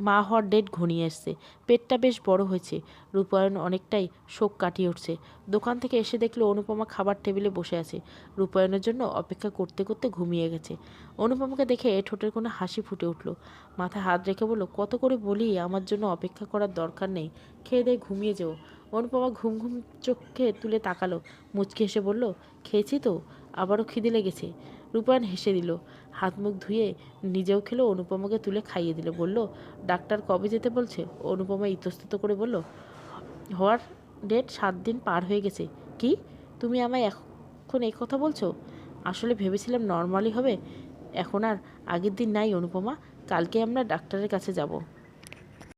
S1: মা হওয়ার ডেট ঘনিয়ে এসছে। পেটটা বেশ বড় হয়েছে। রূপায়ণ অনেকটাই শোক কাটিয়ে উঠছে। দোকান থেকে এসে দেখলো অনুপমা খাবার টেবিলে বসে আছে। রূপায়ণের জন্য অপেক্ষা করতে করতে ঘুমিয়ে গেছে। অনুপমাকে দেখে ঠোঁটের কোনো হাসি ফুটে উঠল। মাথায় হাত রেখে বলল, কত করে বলি আমার জন্য অপেক্ষা করার দরকার নেই, খেয়ে দিয়ে ঘুমিয়ে যেও। অনুপমা ঘুম ঘুম চোখে তুলে তাকালো। মুচকি হেসে বলল, খেয়েছি তো, আবারও খিদে লেগেছে। রূপায়ণ হেসে দিল। হাত মুখ ধুয়ে নিজেও খেলো, অনুপমাকে তুলে খাইয়ে দিল। বলল, ডাক্তার কবে যেতে বলছে? অনুপমা ইতস্তত করে বলল, হওয়ার ডেট 7 দিন পার হয়ে গেছে। কি, তুমি আমায় এখন এই কথা বলছো? আসলে ভেবেছিলাম নর্মালি হবে। এখন আর আগের দিন নাই অনুপমা, কালকে আমরা ডাক্তারের কাছে যাব।